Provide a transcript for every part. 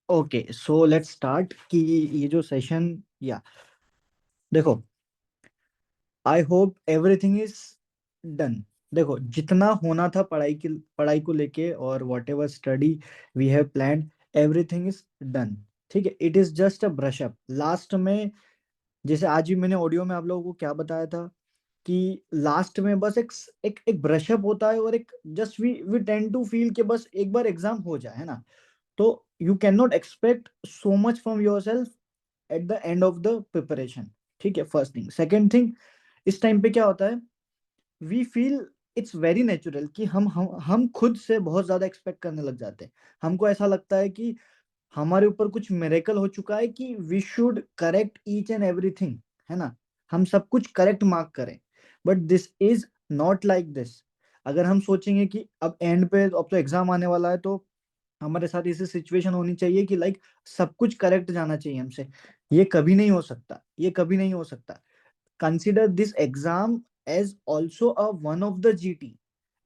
Okay, so let's start कि ये जो सेशन, या देखो, I hope everything is done. देखो, जितना होना था पढ़ाई को लेके और whatever study we have plan, everything is done. ठीक है, it is just a brush up last में। जैसे आज भी मैंने ऑडियो में आप लोगों को क्या बताया था कि लास्ट में बस एक ब्रशअप होता है, और एक just we tend to feel कि बस एक बार एग्जाम हो जाए, है ना। तो you can not expect so much from yourself at the end of the preparation. ठीक है, फर्स्ट थिंग। सेकेंड थिंग, इस टाइम पे क्या होता है, we feel it's very natural कि हम खुद से बहुत ज्यादा एक्सपेक्ट करने लग जाते हैं। हमको ऐसा लगता है कि हमारे ऊपर कुछ मिरेकल हो चुका है कि we should correct each and everything, है ना। हम सब कुछ करेक्ट मार्क करें, but this is not like this. अगर हम सोचेंगे कि अब एंड पे, अब तो एग्जाम आने वाला है, तो हमारे साथ ऐसी सिचुएशन होनी चाहिए कि लाइक सब कुछ करेक्ट जाना चाहिए हमसे, ये कभी नहीं हो सकता, ये कभी नहीं हो सकता। Consider this exam as also a one of the GT,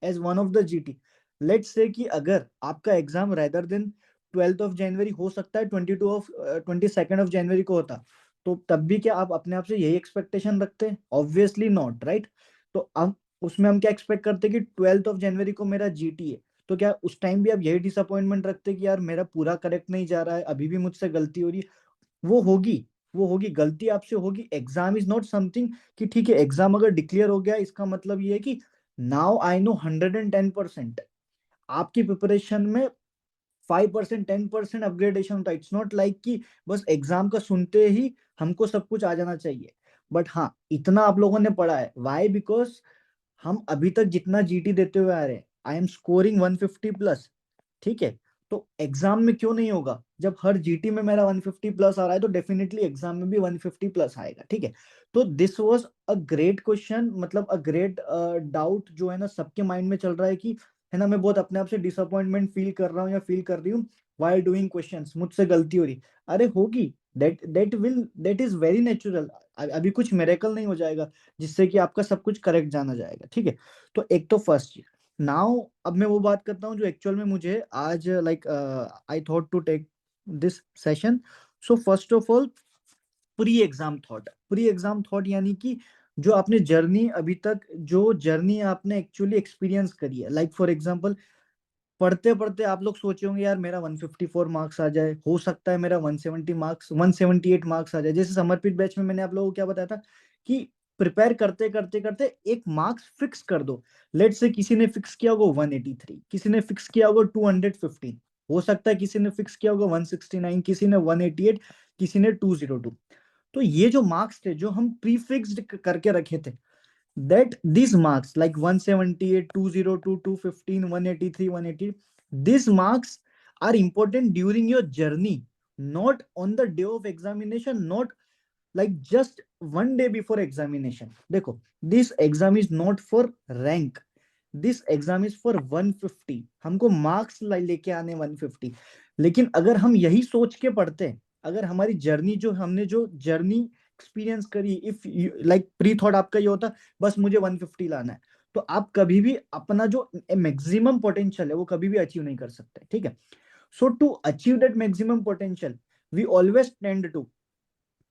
as one of the GT. Let's say कि अगर आपका एग्जाम रेदर देन 12 जनवरी हो सकता है 22 जनवरी को होता, तो तब भी क्या आप अपने आप से यही एक्सपेक्टेशन रखते? Obviously not, right. तो अब उसमें हम क्या एक्सपेक्ट करते कि 12 जनवरी को मेरा जीटी है, तो क्या उस टाइम भी आप यही डिसअपॉइंटमेंट रखते कि यार मेरा पूरा करेक्ट नहीं जा रहा है, अभी भी मुझसे गलती हो रही है? वो होगी, वो होगी, गलती आपसे होगी। एग्जाम इज नॉट समथिंग कि ठीक है, एग्जाम अगर डिक्लेयर हो गया इसका मतलब ये है कि नाउ आई नो 110%। आपकी प्रिपरेशन में 5% 10% अपग्रेडेशन होता है। इट्स नॉट लाइक कि बस एग्जाम का सुनते ही हमको सब कुछ आ जाना चाहिए। बट हाँ, इतना आप लोगों ने पढ़ा है, वाई? बिकॉज हम अभी तक जितना जीटी देते हुए आ रहे हैं, आई एम स्कोरिंग 150 प्लस। ठीक है, तो एग्जाम में क्यों नहीं होगा? जब हर जीटी में मेरा 150 प्लस आ रहा है, तो डेफिनेटली एग्जाम में भी 150 प्लस आएगा। ठीक है, तो this was a great question, मतलब अ ग्रेट डाउट जो है ना सबके माइंड में चल रहा है कि, है ना, मैं बहुत अपने आप से डिसअपॉइंटमेंट फील कर रहा हूँ या फील कर रही हूँ वाइल डूइंग क्वेश्चंस, मुझसे गलती हो रही। अरे होगी, दैट इज वेरी नेचुरल। अभी कुछ मिरेकल नहीं हो जाएगा जिससे कि आपका सब कुछ करेक्ट जाना जाएगा। ठीक है, तो एक तो फर्स्ट चीज। नाउ अब मैं वो बात करता हूँ जो एक्चुअल में मुझे आज like I thought to take this session. So first of all, pre exam thought यानी कि जो आपने जर्नी अभी तक, जो जर्नी आपने एक्चुअली एक्सपीरियंस करी है, लाइक फॉर एग्जांपल, पढ़ते पढ़ते आप लोग सोचे होंगे यार मेरा 154 मार्क्स आ जाए, हो सकता है मेरा 170 मार्क्स, 178 मार्क्स आ जाए। जैसे समर्पित बैच में मैंने आप लोगों को क्या बताया था कि प्रिपेयर करते करते करते एक मार्क्स फिक्स कर दो। लेट से किसी ने फिक्स किया होगा 183, किसी ने फिक्स किया होगा 215, हो सकता है किसी ने फिक्स किया होगा 169, किसी ने 188, किसी ने 202। तो ये जो मार्क्स थे जो हम प्री फिक्स्ड करके रखे थे, that these marks like 178, 202, 215, 183, 180, these marks are important during your journey, not on the day of examination, not like just one day before examination. देखो, this exam is not for rank, this exam is for 150। हमको marks लेके आने 150। लेकिन अगर हम यही सोच के पढ़ते हैं, अगर हमारी जर्नी, जो हमने जो जर्नी एक्सपीरियंस करी, इफ लाइक प्री थॉट आपका ये होता बस मुझे 150 लाना है, तो आप कभी भी अपना जो मैक्सिमम पोटेंशियल है वो कभी भी अचीव नहीं कर सकते। ठीक है, so to achieve that maximum potential, we always tend to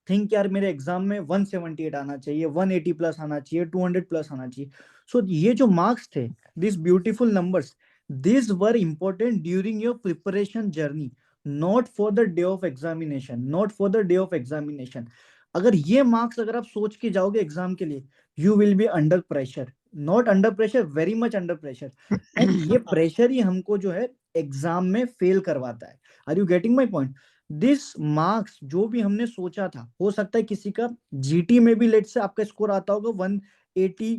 think यार मेरे एग्जाम में 178 आना चाहिए, 180 प्लस आना चाहिए, 200 प्लस आना चाहिए। सो ये जो मार्क्स थे, this beautiful numbers, this were important during your preparation journey, not for the day of examination, not for the day of examination. अगर ये मार्क्स अगर आप सोच के जाओगे एग्जाम के लिए, you will be under pressure, not under pressure, very much under pressure. And ये प्रेशर ही हमको जो है एग्जाम में फेल करवाता है। Are you getting my point? This marks जो भी हमने सोचा था, हो सकता है किसी का जीटी में भी लेट से आपका स्कोर आता होगा 180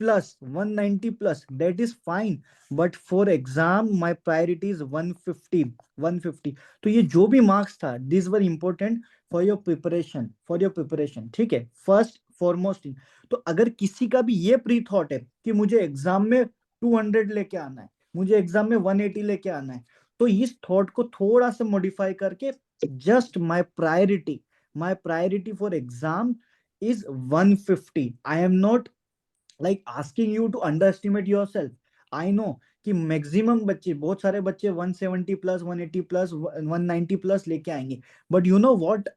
plus, 190 plus, that is fine. But for exam my priority is 150, 150। तो ये जो भी मार्क्स था, this were important for your preparation, for your preparation. ठीक है, फर्स्ट फॉरमोस्ट थिंग। तो अगर किसी का भी ये प्री थॉट है कि मुझे एग्जाम में 200 लेके आना है, मुझे एग्जाम में 180 लेके आना है, तो इस थॉट को थोड़ा सा मॉडिफाई करके, just my priority for exam is 150। I am not like asking you to underestimate yourself. I know कि मैक्सिमम बच्चे, बहुत सारे बच्चे 170 प्लस, 180 प्लस, 190 प्लस लेके आएंगे, बट यू नो व्हाट,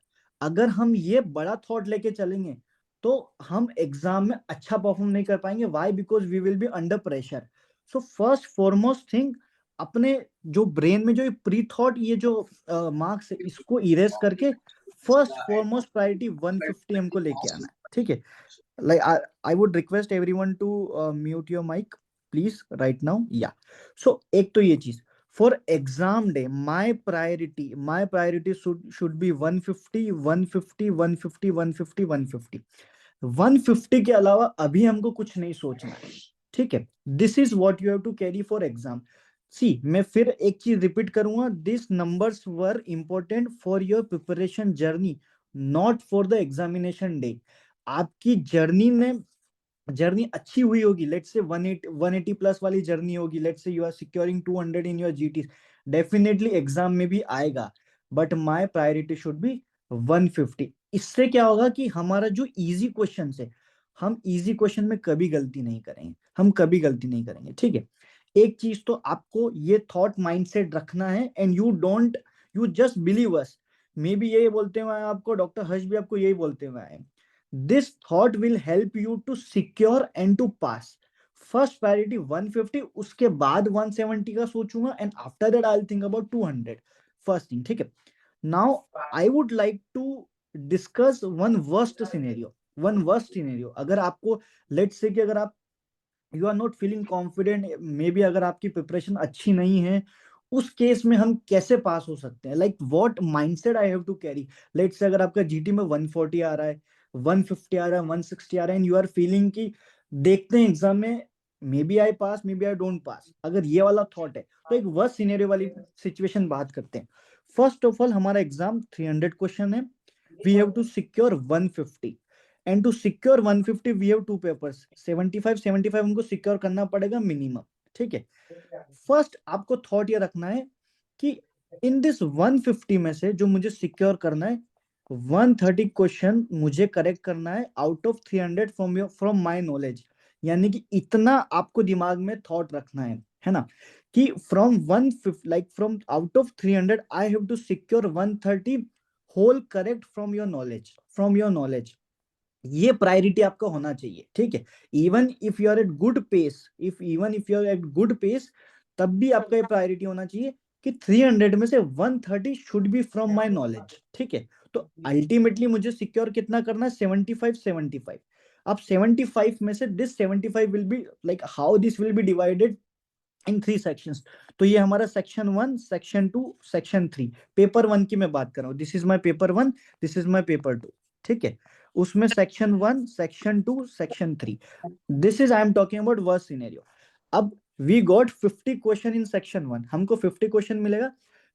अगर हम ये बड़ा थॉट लेके चलेंगे तो हम एग्जाम में अच्छा परफॉर्म नहीं कर पाएंगे। Why? Because we will be under pressure. So first foremost thing, अपने जो ब्रेन में जो प्री थॉट, ये जो मार्क्स है, इसको इरेज करके फर्स्ट फॉरमोस्ट प्रायोरिटी 150 हमको लेके आना है, ठीक है। Like I would request everyone to mute your mic please right now. Yeah, so एक तो ये चीज, for exam day my priority should be 150 150 150 150 150 150 के अलावा अभी हमको कुछ नहीं सोचना है, ठीक है। This is what you have to carry for exam. See, मैं फिर एक चीज रिपीट करूंगा, this numbers were important for your preparation journey, not for the examination day. आपकी जर्नी अच्छी हुई होगी, लेट्स से 180 प्लस वाली जर्नी होगी, let's say you are securing 200 in your GT, definitely exam में भी आएगा, but my priority should be 150। इससे क्या होगा कि हमारा जो इजी क्वेश्चन है, हम इजी क्वेश्चन में कभी गलती नहीं करेंगे, हम कभी गलती नहीं करेंगे, ठीक है। एक चीज तो आपको ये थॉट माइंडसेट रखना है, and you just believe us, may be यही बोलते हुए आए आपको, डॉक्टर हर्ष भी आपको यही बोलते हुए आए, this thought will help you to secure and to pass। First priority 150, उसके बाद 170 का सोचूंगा, and after that I will think about 200, first thing, ठीक है। Now I would like to discuss one worst scenario. अगर आपको, लेट्स से कि अगर आप, you are not feeling confident, maybe अगर आपकी प्रिपरेशन अच्छी नहीं है, उस केस में हम कैसे पास हो सकते हैं, like what mindset I have to carry. Let's say अगर आपका जीटी में 140 आ रहा है, 150 आ रहा है, 160 आ रहा है, एंड यू आर फीलिंग कि देखते हैं एग्जाम में, maybe I pass, maybe I don't pass, अगर ये वाला थॉट है, तो एक वर्स्ट सिनेरियो वाली सिचुएशन बात करते हैं। फर्स्ट ऑफ ऑल, हमारा एग्जाम 300 क्वेश्चन है, we have to secure 150, and to secure 150 we have to papers, 75 हमको सिक्योर करना पड़ेगा मिनिमम, ठीक है। फर्स्ट आपको थॉट ये रखना है कि इन दिस 150 में से जो मुझे सिक्योर करना है, 130 क्वेश्चन मुझे करेक्ट करना है out of 300 from my knowledge. यानी कि इतना आपको दिमाग में थॉट रखना है ना, कि from 150, like from out of 300 I have to secure 130 whole correct from your knowledge. ये प्रायोरिटी आपका होना चाहिए, ठीक है। Even if you are at good pace, even if you are at good pace, तब भी आपका ये प्रायोरिटी होना चाहिए कि 300 में से 130 should be from my knowledge, ठीक है। तो अल्टीमेटली मुझे सिक्योर कितना करना है, 75। अब 75 में से this 75 will be, like how this will B divided in 3 sections. तो ये हमारा सेक्शन 1, सेक्शन 2, सेक्शन 3। पेपर 1 की मैं बात कर रहा हूँ, this is my paper 1, this is my paper 2, ठीक है। उसमें section 1, section 2, section 3, this is I am talking about worst scenario. अब we got 50 question in section 1, हमको 50 क्वेश्चन मिलेगा।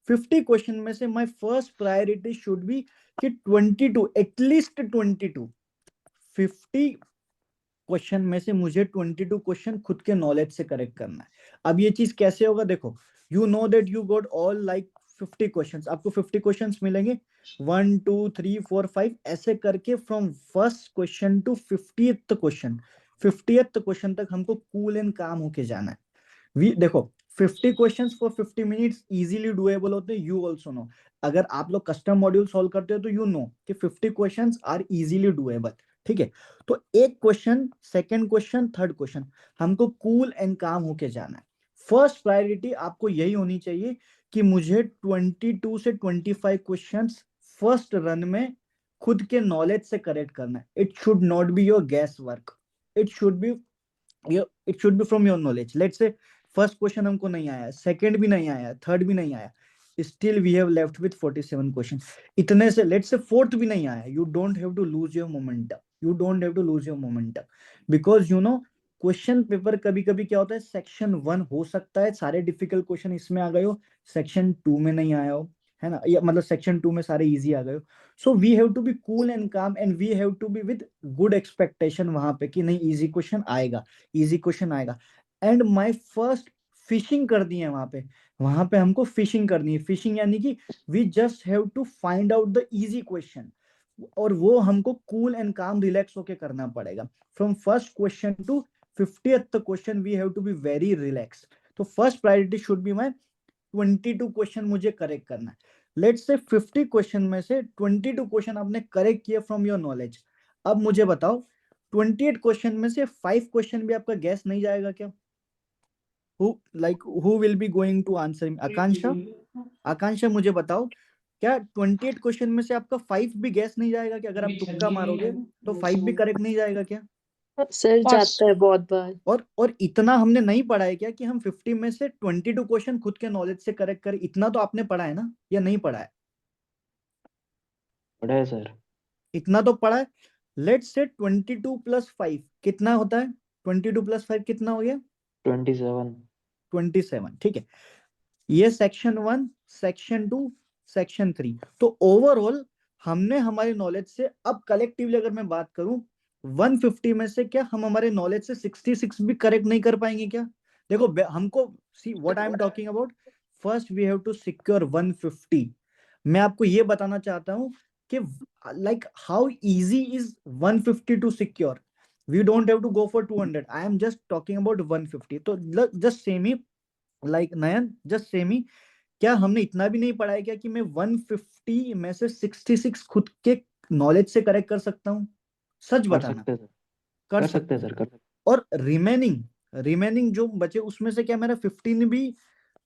50 क्वेश्चन में से my first priority should be कि 22, at least 22, 50 question में से मुझे 22 क्वेश्चन खुद के नॉलेज से करेक्ट करना है। अब ये चीज कैसे होगा, देखो, you know that you got all like 50 questions, आपको 50 क्वेश्चंस मिलेंगे, 1 2 3 4 5 ऐसे करके, from first question to 50th question, 50th question तक हमको कूल एंड काम होके जाना है। वी देखो, 50 questions for 50 minutes easily doable होते हैं, यू ऑल्सो नो। अगर आप लोग कस्टम मॉड्यूल सॉल्व करते हो तो यू नो कि 50 क्वेश्चंस आर इजीली डुएबल, ठीक है। तो एक question, second question, third question, हमको कूल एंड काम होके जाना है। फर्स्ट प्रायोरिटी आपको यही होनी चाहिए कि मुझे 22 से 25 क्वेश्चंस फर्स्ट रन में खुद के नॉलेज से करेक्ट करना है। It should not be your gas work, it should be it should be from your knowledge. Let's say first question हमको नहीं आया, सेकंड भी नहीं आया, थर्ड भी नहीं आया, still we have left with 47 question. इतने से लेट्स से फोर्थ भी नहीं आया, you don't have to lose your momentum, you don't have to lose your momentum, because you know question paper कभी कभी क्या होता है, सेक्शन 1 हो सकता है सारे डिफिकल्ट क्वेश्चन इसमें आ गए हो, सेक्शन 2 में नहीं आया हो, है ना, या मतलब सेक्शन 2 में सारे इजी आ गए हो। So we have to be cool and calm, and we have to be with good expectation वहां पे कि नहीं इजी क्वेश्चन आएगा, इजी क्वेश्चन आएगा। एंड माय फर्स्ट फिशिंग कर दी है वहां पे हमको फिशिंग करनी है। फिशिंग यानी कि we just have to find out the easy question, और वो हमको कूल एंड काम रिलैक्स होके करना पड़ेगा। From first question to 50th question we have to be very relax. तो first priority should be my 22 question मुझे करेक्ट करना है। लेट्स से 50 क्वेश्चन में से 22 क्वेश्चन आपने करेक्ट किए फ्रॉम योर नॉलेज। अब मुझे बताओ 28 क्वेश्चन में से 5 क्वेश्चन भी आपका गैस नहीं जाएगा क्या? Who will be going to answer? Akanksha, Akanksha मुझे बताओ, क्या 28 क्वेश्चन में से आपका 5 भी गैस नहीं जाएगा क्या? अगर आप तुक्का मारोगे तो 5 भी करेक्ट नहीं जाएगा क्या? सर जाता है बहुत बार। और इतना हमने नहीं पढ़ा है क्या कि हम 50 में से 22 क्वेश्चन खुद के नॉलेज से करेक्ट करें? इतना तो आपने पढ़ा है ना, या नहीं पढ़ा है? पढ़ा है सर। इतना तो पढ़ा है। लेट्स से 22 प्लस 5 कितना होता है? 22 प्लस 5 कितना हो गया? 27। 27, ठीक है। ये सेक्शन 1, सेक्शन 2, सेक्शन 3। तो ओवरऑल हमने हमारे नॉलेज से, अब कलेक्टिवली अगर मैं बात करूं, 150 में से क्या हम हमारे नॉलेज से 66 भी करेक्ट नहीं कर पाएंगे क्या? देखो हमको, see what I am talking about, first we have to secure 150। मैं आपको ये बताना चाहता हूं कि like how easy is 150 to secure. We don't have to go for 200, I am just talking about 150। तो जस्ट सेम ही, लाइक नयन, जस्ट सेम ही, क्या हमने इतना भी नहीं पढ़ा है क्या कि मैं 150 में से 66 खुद के नॉलेज से करेक्ट कर सकता हूँ? सच कर बताना। सकते हैं सर। कर कर सकते सकते हैं हैं। सर, कर सकते और रिमेनिंग, रिमेनिंग जो बचे उसमें से क्या मेरा 15 भी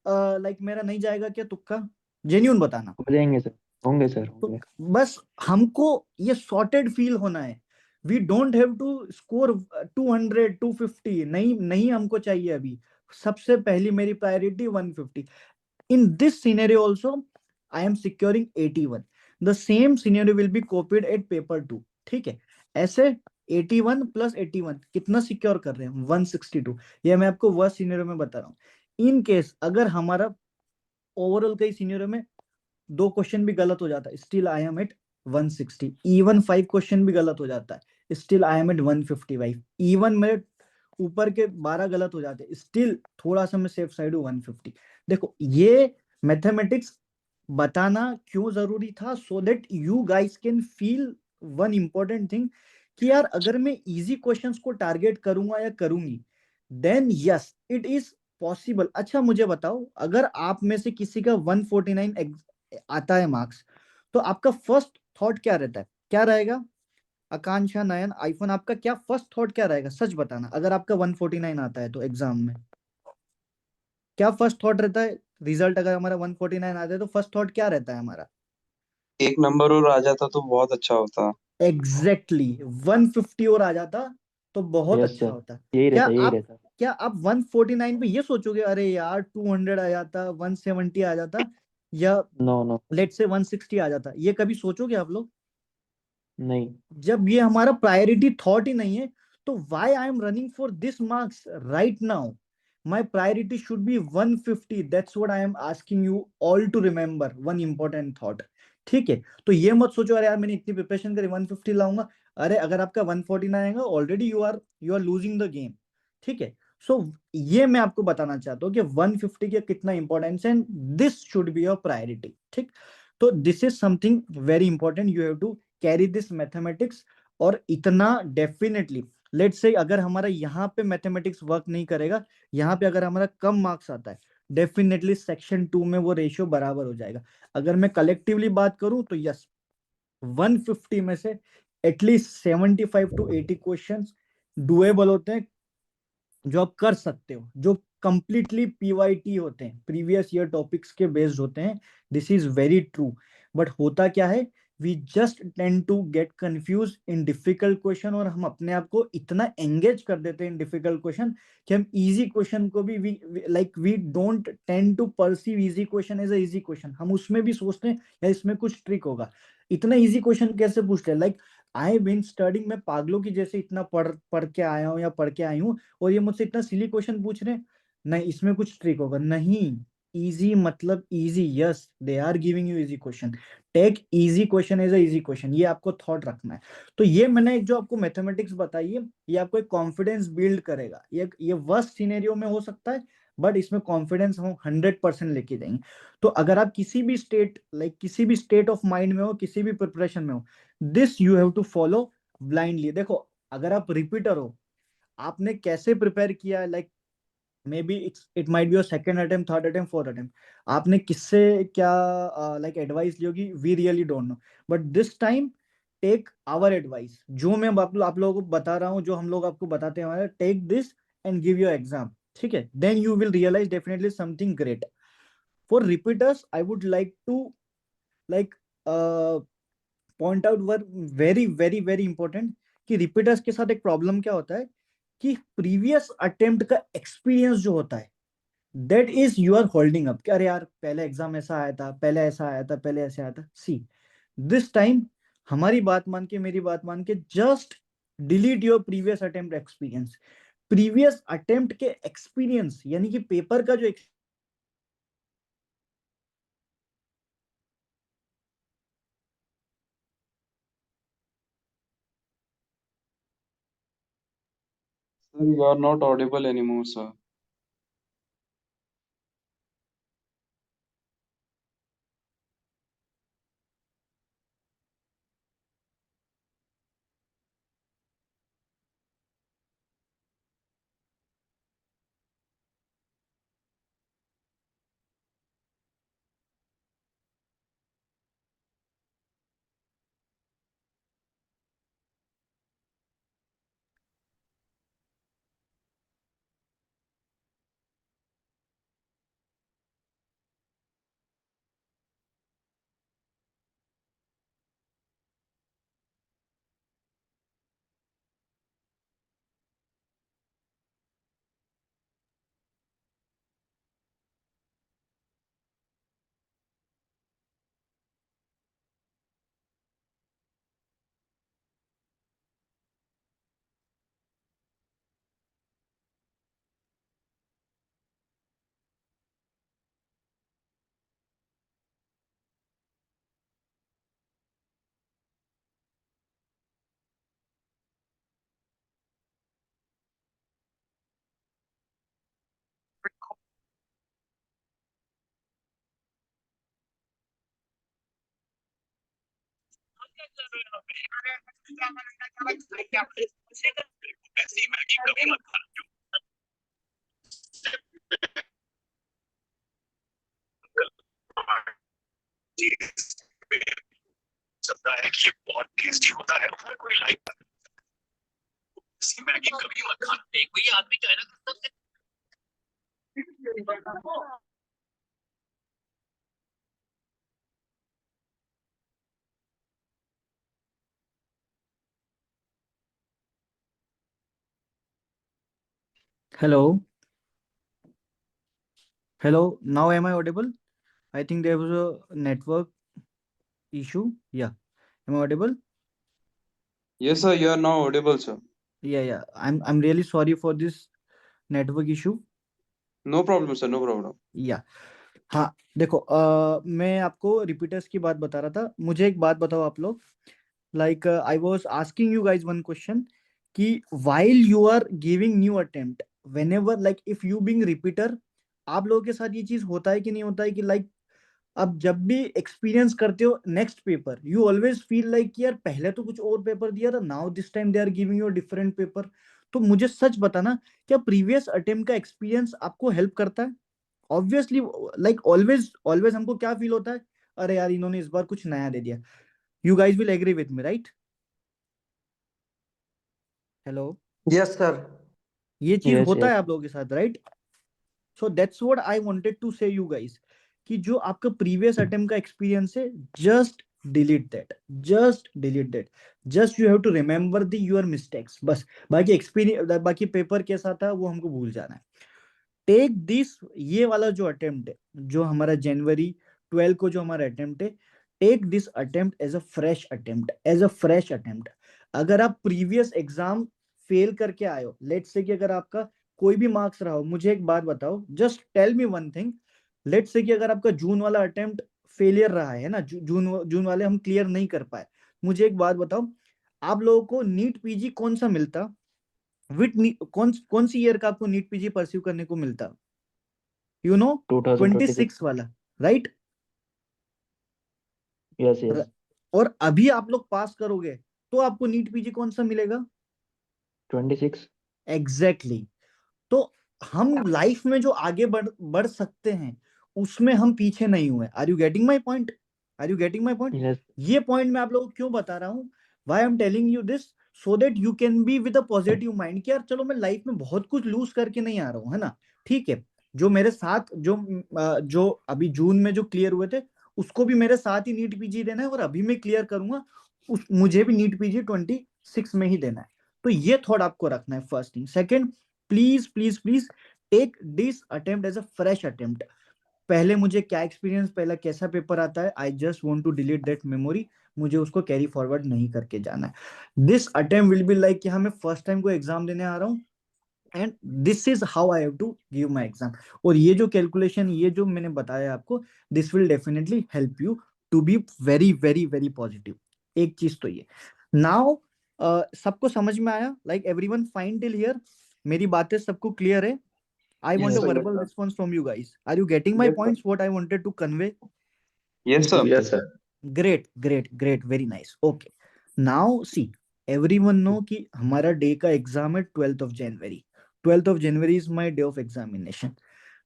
लाइक मेरा नहीं जाएगा क्या तुक्का? जेन्यून बताना। हो जाएंगे सर। होंगे सर, तो होंगे। बस हमको ये सॉर्टेड फील होना है। We don't have to score 200 250, नहीं नहीं हमको चाहिए अभी। सबसे पहली मेरी priority 150। In this scenario also, I am securing 81. The same scenario will be copied at paper 2। ठीक है, ऐसे 81 प्लस 81 कितना सिक्योर कर रहे हैं? 162। ये मैं आपको वर्स्ट सिनेरियो में बता रहा हूँ। इन केस अगर हमारा ओवरऑल कई सिनेरियो में 2 क्वेश्चन भी गलत हो जाता है, still I am at 160। Even 5 question भी गलत हो जाता है, still I am at 155। Even मेरे ऊपर के 12 गलत हो जाते, स्टिल थोड़ा सा मैं सेफ साइड हूँ 150। देखो ये मैथमेटिक्स बताना क्यों जरूरी था, सो that you guys can feel one important thing, कि यार अगर मैं इजी क्वेश्चंस को टारगेट करूंगा या करूंगी, then yes it is possible. अच्छा मुझे बताओ, अगर आप में से किसी का 149 आता है मार्क्स, तो आपका फर्स्ट थॉट क्या रहता है, क्या रहेगा? आकांक्षा, नयन, आईफोन, आपका क्या फर्स्ट थॉट क्या रहेगा? सच बताना, अगर आपका 149 आता है तो एग्जाम में क्या फर्स्ट थॉट रहता है? रिजल्ट अगर हमारा 149 आता है तो फर्स्ट थॉट क्या रहता है हमारा? एक नंबर और आ जाता तो बहुत अच्छा होता। एग्जैक्टली 150 और आ जाता तो बहुत यस अच्छा सर, होता। यही क्या रहता, यही आप, रहता। क्या आप 149 पे ये सोचोगे अरे यार 200 आ जाता, 170 आ जाता, या नो नो। लेट से 160 आ जाता? ये कभी सोचोगे आप लोग? नहीं। जब ये हमारा प्रायोरिटी थॉट ही नहीं है, तो why I am running for this marks right now? My priority should be 150। That's what I am asking you all to remember, one important thought. ठीक है, तो ये मत सोचो अरे यार मैंने इतनी प्रिपरेशन करी 150 लाऊंगा। अरे अगर आपका 149 आएगा, already you are losing the game. ठीक है, सो ये मैं आपको बताना चाहता हूँ कि 150 का कितना इंपॉर्टेंस है, and this should be your priority. ठीक, तो this is something very important, you have to carry this mathematics. और इतना डेफिनेटली, लेट्स से अगर हमारा यहाँ पे मैथमेटिक्स वर्क नहीं करेगा, यहाँ पे अगर हमारा कम मार्क्स आता है, डेफिनेटली सेक्शन 2 में वो रेशियो बराबर हो जाएगा। अगर मैं कलेक्टिवली बात करूं तो यस, 150 में से एटलीस्ट 75 टू 80 क्वेश्चंस डुएबल होते हैं, जो आप कर सकते हो, जो कंप्लीटली पीवाईटी होते हैं, प्रीवियस ईयर टॉपिक्स के बेस्ड होते हैं। This is very true. But होता क्या है, we just tend to get confuse in difficult question, और हम अपने आप को इतना एंगेज कर देते हैं इन डिफिकल्ट क्वेश्चन कि हम इजी क्वेश्चन को भी we don't tend to perceive easy question as a easy question. हम उसमें भी सोचते हैं या इसमें कुछ ट्रिक होगा, इतना इजी क्वेश्चन कैसे पूछते हैं? लाइक आई बीन स्टडिंग, मैं पागलों की जैसे इतना पढ़ पढ़ के आया हूँ या पढ़ के आई हूँ, और ये मुझसे इतना सिली क्वेश्चन पूछ रहे हैं। नहीं इसमें कुछ ट्रिक होगा, नहीं। इजी मतलब easy, yes they are giving you easy question, take easy question as a easy question, ये आपको थॉट रखना है। तो ये मैंने एक जो आपको मैथमेटिक्स बताई है, ये आपको एक कॉन्फिडेंस बिल्ड करेगा। ये वर्स्ट सिनेरियो में हो सकता है, बट इसमें कॉन्फिडेंस हम 100% लेके जाएंगे। तो अगर आप किसी भी स्टेट, किसी भी स्टेट ऑफ माइंड में हो, किसी भी प्रिपरेशन में हो, this you have to follow blindly. देखो अगर आप रिपीटर हो, आपने कैसे प्रिपेयर किया, maybe it might be your second attempt, third attempt, fourth attempt, आपने किससे क्या लाइक एडवाइस ली होगी, we really don't know, but this time take our advice, जो मैं आप लोगों को बता रहा हूँ, जो हम लोग आपको बताते हैं हमारे, take this and give your exam, ठीक है, then you will realize definitely something great. For repeaters I would like to like point out वर वेरी वेरी वेरी इंपॉर्टेंट, कि रिपीटर्स के साथ एक प्रॉब्लम क्या होता है, कि प्रीवियस अटेम्प्ट का एक्सपीरियंस जो होता है, that is you are holding up, कि अरे यार पहले एग्जाम ऐसा आया था, पहले ऐसा आया था, पहले ऐसे आया था. सी, दिस टाइम हमारी बात मान के, मेरी बात मान के, just delete your previous attempt experience. Previous attempt के एक्सपीरियंस यानी कि पेपर का जो Sir, you are not audible anymore, sir. hello, hello, now am I audible? I think there was a network issue. Yeah, am I audible? Yes, sir, you are now audible, sir. Yeah, I'm really sorry for this network issue. No problem, sir, no problem. या, हाँ, देखो मैं आपको repeaters की बात बता रहा था. मुझे एक बात बताओ आप लोग, like I was asking you guys one question, कि while you are giving new attempt, whenever like if you being repeater, आप लोगों के साथ ये चीज होता है कि नहीं होता है, कि लाइक अब जब भी एक्सपीरियंस करते हो next paper, you always feel like यार पहले तो कुछ और पेपर दिया था, now this time they are giving you different paper. तो मुझे सच बताना, क्या प्रीवियस अटेम्प्ट का एक्सपीरियंस आपको हेल्प करता है? ऑब्वियसली, लाइक ऑलवेज ऑलवेज हमको क्या फील होता है, अरे यार इन्होंने इस बार कुछ नया दे दिया. You guys will agree with me, right? Hello, yes sir. ये चीज Yes, होता yes. है आप लोगों के साथ, right? So that's what I wanted to say you guys, कि जो आपका प्रीवियस अटेम्प्ट का एक्सपीरियंस है, just delete that, just delete that, just you have to remember the your mistakes, बस. बाकी एक्सपीरियंस, बाकी पेपर कैसा था वो हमको भूल जाना है. टेक दिस, ये वाला जो अटेम्प्ट है, जो हमारा जनवरी 12 को जो हमारा अटेम्प्ट है, take this attempt as a fresh attempt, as a fresh attempt. अगर आप प्रीवियस एग्जाम फेल करके आए हो, लेट्स से कि अगर आपका कोई भी मार्क्स रहा हो, मुझे एक बात बताओ, just tell me one thing, let's say कि अगर आपका जून वाला अटेम्प्ट फेलियर रहा है ना, जून जून वाले हम क्लियर नहीं कर पाए, मुझे एक बात बताओ, आप लोगों को नीट पीजी कौन सा मिलता, विथ कौन कौन सी ईयर का आपको नीट पीजी परस्यू करने को मिलता, यू नो, 2026. 26 वाला, राइट? Yes, yes. और अभी आप लोग पास करोगे तो आपको नीट पीजी कौन सा मिलेगा? 26. Exactly exactly. तो हम लाइफ में जो आगे बढ़ सकते हैं उसमें हम पीछे नहीं हुए। Are you getting my point? Are you getting my point? Yes. ये पॉइंट मैं आप लोगों को क्यों बता रहा हूँ, why I am telling you this, so that you can be with a positive mind कि यार चलो मैं लाइफ में बहुत कुछ लूज करके नहीं आ रहा हूँ, है ना। ठीक है, जो मेरे साथ जो अभी जून में जो क्लियर हुए थे उसको भी मेरे साथ ही नीट पीजी देना है, और अभी मैं क्लियर करूंगा मुझे भी नीट पीजी 26 में ही देना है। तो ये थॉट आपको रखना है, first thing. Second, please please please take this attempt as a fresh attempt. पहले मुझे क्या एक्सपीरियंस, पहला कैसा पेपर आता है, I just want to delete that memory, मुझे उसको कैरी फॉरवर्ड नहीं करके जाना है। This attempt will be like कि हाँ मैं फर्स्ट टाइम को एग्जाम देने आ रहा हूँ and this is how I have to give my exam. और ये जो कैलकुलेशन, ये जो मैंने बताया आपको, this will definitely help you to be very very very positive. एक चीज तो ये। नाउ सबको समझ में आया? Like everyone fine till here? मेरी बातें सबको क्लियर है? I Yes, want a sir. verbal response from you guys. Are you getting my Yes, sir. points? What I wanted to convey? Yes, sir. Yes, sir. Great, great, great. Very nice. Okay. Now see, everyone know कि हमारा day का exam है 12th of January. 12th of January is my day of examination.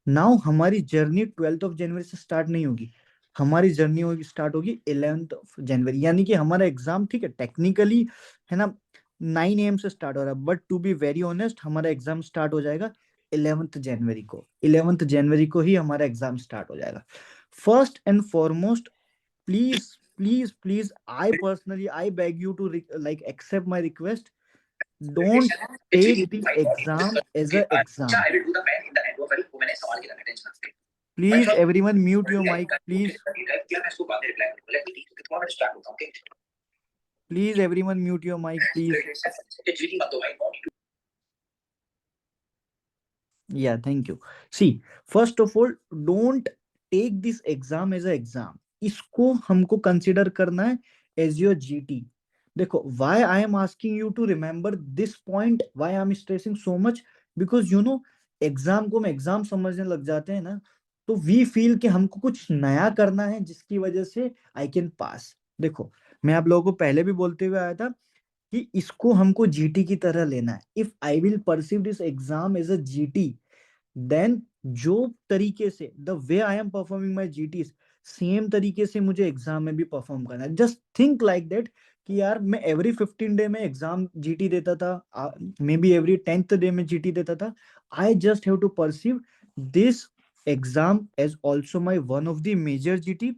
Now हमारी journey 12th of January से start नहीं होगी, हमारी journey होगी, स्टार्ट होगी 11th of January। यानी कि हमारा एग्जाम, ठीक है, टेक्निकली है ना 9 AM से स्टार्ट हो रहा है, but to be very honest हमारा एग्जाम स्टार्ट हो जाएगा 11th जनवरी को। 11th जनवरी को ही हमारा एग्जाम स्टार्ट हो जाएगा। First and foremost, please please please, I personally I beg you to like accept my request, don't take the exam as a exam. Please everyone mute your mic, please. Please everyone mute your mic, please. Yeah, thank you. See, first of all, don't take this exam as a exam. इसको हमको consider करना है as your GT. देखो, why I am asking you to remember this point, why I am stressing so much, because you know exam को हम exam समझने लग जाते हैं ना, तो वी फील कि हमको कुछ नया करना है जिसकी वजह से आई कैन पास। देखो, मैं आप लोगों को पहले भी बोलते हुए आया था कि इसको हमको जीटी की तरह लेना है। If I will perceive this exam as a GT, then जो तरीके से the way I am performing my GTs, same तरीके से मुझे एग्जाम में भी परफॉर्म करना है। जस्ट थिंक लाइक दैट कि यार मैं एवरी 15 डे में एग्जाम जीटी देता था, maybe every 10th day में जीटी देता था। I just have to perceive this exam as also my one of the major GT,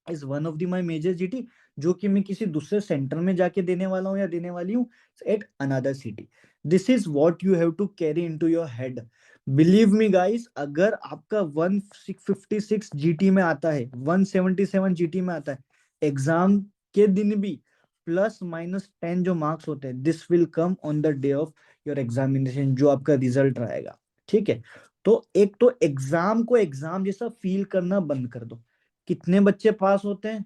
is one of the my major GT, जो कि मैं किसी दूसरे सेंटर में जाके देने वाला हूँ या देने वाली हूँ at another city. This is what you have to carry in to your head. Believe me guys, अगर आपका 156 जीटी में आता है, 177 जीटी में आता है एग्जाम के दिन भी, +- 10 जो मार्क्स होते हैं, this will come on the day of your examination, जो आपका रिजल्ट रहेगा। ठीक है, तो एक तो एग्जाम को एग्जाम जैसा फील करना बंद कर दो। कितने बच्चे पास होते हैं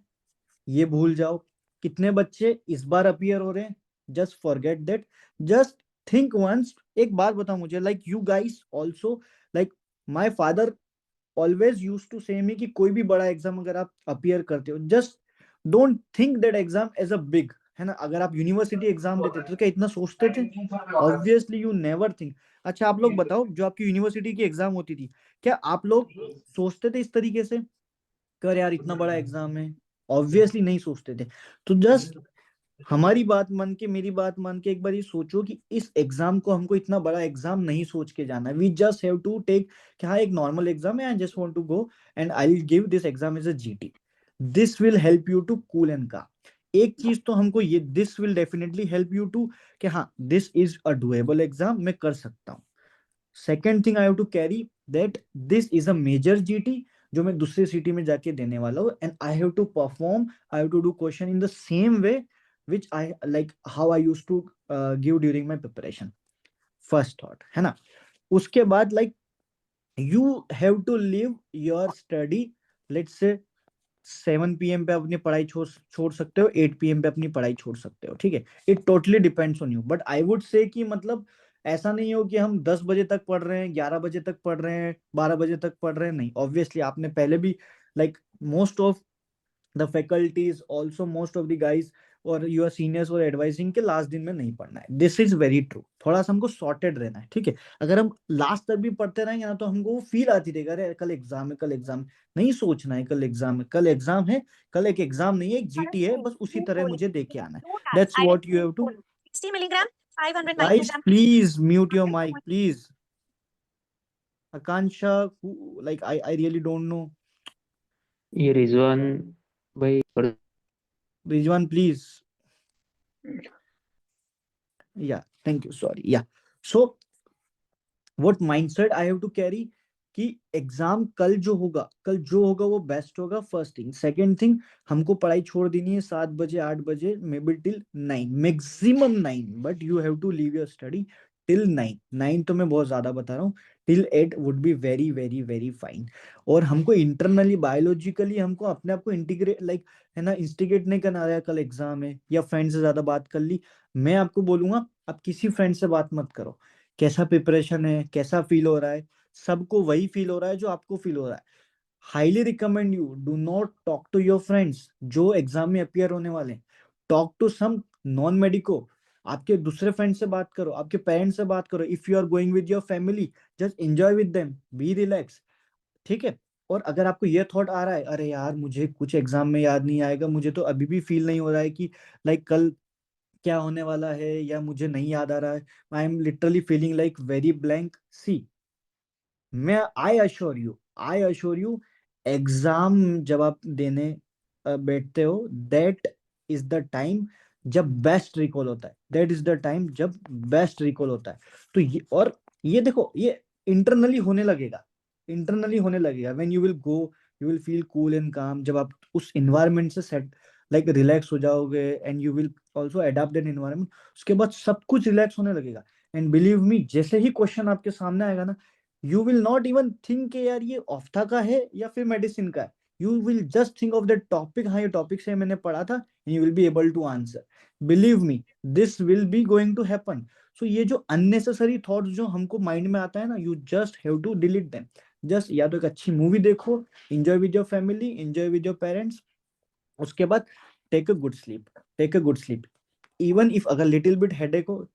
ये भूल जाओ, कितने बच्चे इस बार अपीयर हो रहे हैं just forget that, just think once. एक बात बताओ मुझे, like you guys also, like my father always used to say me कि कोई भी बड़ा एग्जाम अगर आप अपीयर करते हो, just don't think that exam as a big, है ना। अगर आप यूनिवर्सिटी एग्जाम देते थे तो क्या इतना सोचते थे? Obviously you never think. अच्छा आप लोग बताओ, जो आपकी यूनिवर्सिटी की एग्जाम होती थी, क्या आप लोग सोचते थे इस तरीके से कर यार इतना बड़ा एग्जाम है? ऑब्वियसली नहीं सोचते थे। तो जस्ट हमारी बात मान के, मेरी बात मान के एक बार ये सोचो कि इस एग्जाम को हमको इतना बड़ा एग्जाम नहीं सोच के जाना है। We just have to take कि हाँ एक नॉर्मल एग्जाम है, I just want to go and I will give this exam as a GT. This will help you to cool and calm. एक चीज तो हमको ये, this will definitely help you to कि हाँ this is a doable exam, मैं कर सकता हूँ। Second thing I have to carry that this is a major GT, जो मैं दूसरी सिटी में जाके देने वाला हूँ, and I have to perform, I have to do question in the same way which I like how I used to give during my preparation. First thought, है ना। उसके बाद like you have to leave your study, let's say 7 PM पे अपनी पढ़ाई छोड़ सकते हो, 8 PM पे अपनी पढ़ाई छोड़ सकते हो, ठीक है। It totally depends on you, but I would say कि मतलब ऐसा नहीं हो कि हम 10 बजे तक पढ़ रहे हैं, 11 बजे तक पढ़ रहे हैं, 12 बजे तक पढ़ रहे हैं, नहीं। ऑब्वियसली आपने पहले भी like most of the faculties, also most of the guys और यूर सीनियर्स और एडवाइजिंग के लास्ट दिन में नहीं पढ़ना है। This is very true. थोड़ा सा हमको सॉर्टेड रहना है, ठीक है। अगर हम लास्ट तक भी पढ़ते रहेंगे ना तो हमको वो फील आती रहेगा, अरे कल एग्जाम है, कल एग्जाम। नहीं सोचना है कल एग्जाम है, कल एग्जाम है, कल एक एग्जाम नहीं है, एक जीटी है, बस उसी तरह मुझे दे के आना है। That's what you have to. 60 milligram, 500 guys microgram. Please mute your mic please. Akanksha, like I really don't know. ये रिजवान भाई Rizwan, please. Yeah, thank you. Sorry. Yeah. So, what mindset I have to carry कि exam कल जो होगा वो best होगा। First thing. Second thing, हमको पढ़ाई छोड़ देनी है 7 बजे 8 बजे, maybe till 9, maximum 9, but you have to leave your study till 9। तो मैं बहुत ज्यादा बता रहा हूँ, till 8 would be very very very fine. और हमको इंटरनली बायोलॉजिकली हमको अपने आप को इंटीग्रेट, लाइक है ना, इंस्टिगेट नहीं करना रहा कल एग्जाम है या फ्रेंड से ज्यादा बात कर ली। मैं आपको बोलूंगा, आप किसी फ्रेंड से बात मत करो। कैसा प्रिपरेशन है, कैसा फील हो रहा है, सबको वही फील हो रहा है जो आपको फील हो रहा है। Highly recommend you do not talk to your friends जो एग्जाम में अपियर होने वाले। Talk to some non medico. आपके दूसरे फ्रेंड से बात करो, आपके पेरेंट्स से बात करो। If you are going with your family, just enjoy with them, be relax, ठीक है। और अगर आपको ये थॉट आ रहा है, अरे यार मुझे कुछ एग्जाम में याद नहीं आएगा, मुझे तो अभी भी फील नहीं हो रहा है कि लाइक कल क्या होने वाला है, या मुझे नहीं याद आ रहा है, I am literally feeling like very blank. See, मैं आई अश्योर यू, एग्जाम जब आप देने बैठते हो, दैट इज द टाइम जब बेस्ट रिकॉल होता है। दैट इज द टाइम जब बेस्ट रिकॉल होता है। तो ये देखो, ये इंटरनली होने लगेगा when you will go, you will feel cool and काम। जब आप उस इन्वायरमेंट से सेट, लाइक रिलैक्स हो जाओगे, and you will also adapt that environment, उसके बाद सब कुछ रिलैक्स होने लगेगा। एंड बिलीव मी, जैसे ही क्वेश्चन आपके सामने आएगा ना, you will not even think कि यार ये ऑफ्था का है या फिर मेडिसिन का है। You will just think of that topic, हाँ ये टॉपिक से मैंने पढ़ा था, you will be able to answer. Believe me, this will be going to happen. So ये जो अननेसेसरी थॉट्स जो हमको माइंड में आता है ना, you just have to delete them. Just या तो एक अच्छी मूवी देखो, enjoy with your family, enjoy with your parents, उसके बाद take a good sleep, take a good sleep. Even if अगर लिटिल बिट हेडेक हो,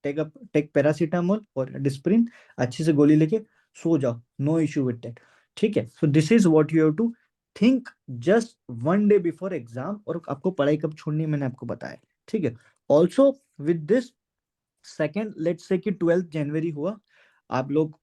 टेक पैरासीटामोल और डिस्प्रिन, अच्छे से गोली लेके सो जाओ, नो इश्यू विद दैट, ठीक है। So this is what you have to think just 1 day before exam. और आपको पढ़ाई कब छोड़नी है मैंने आपको बताया, ठीक है। Also with this, second, let's say कि 12 जनवरी हुआ, आप लोग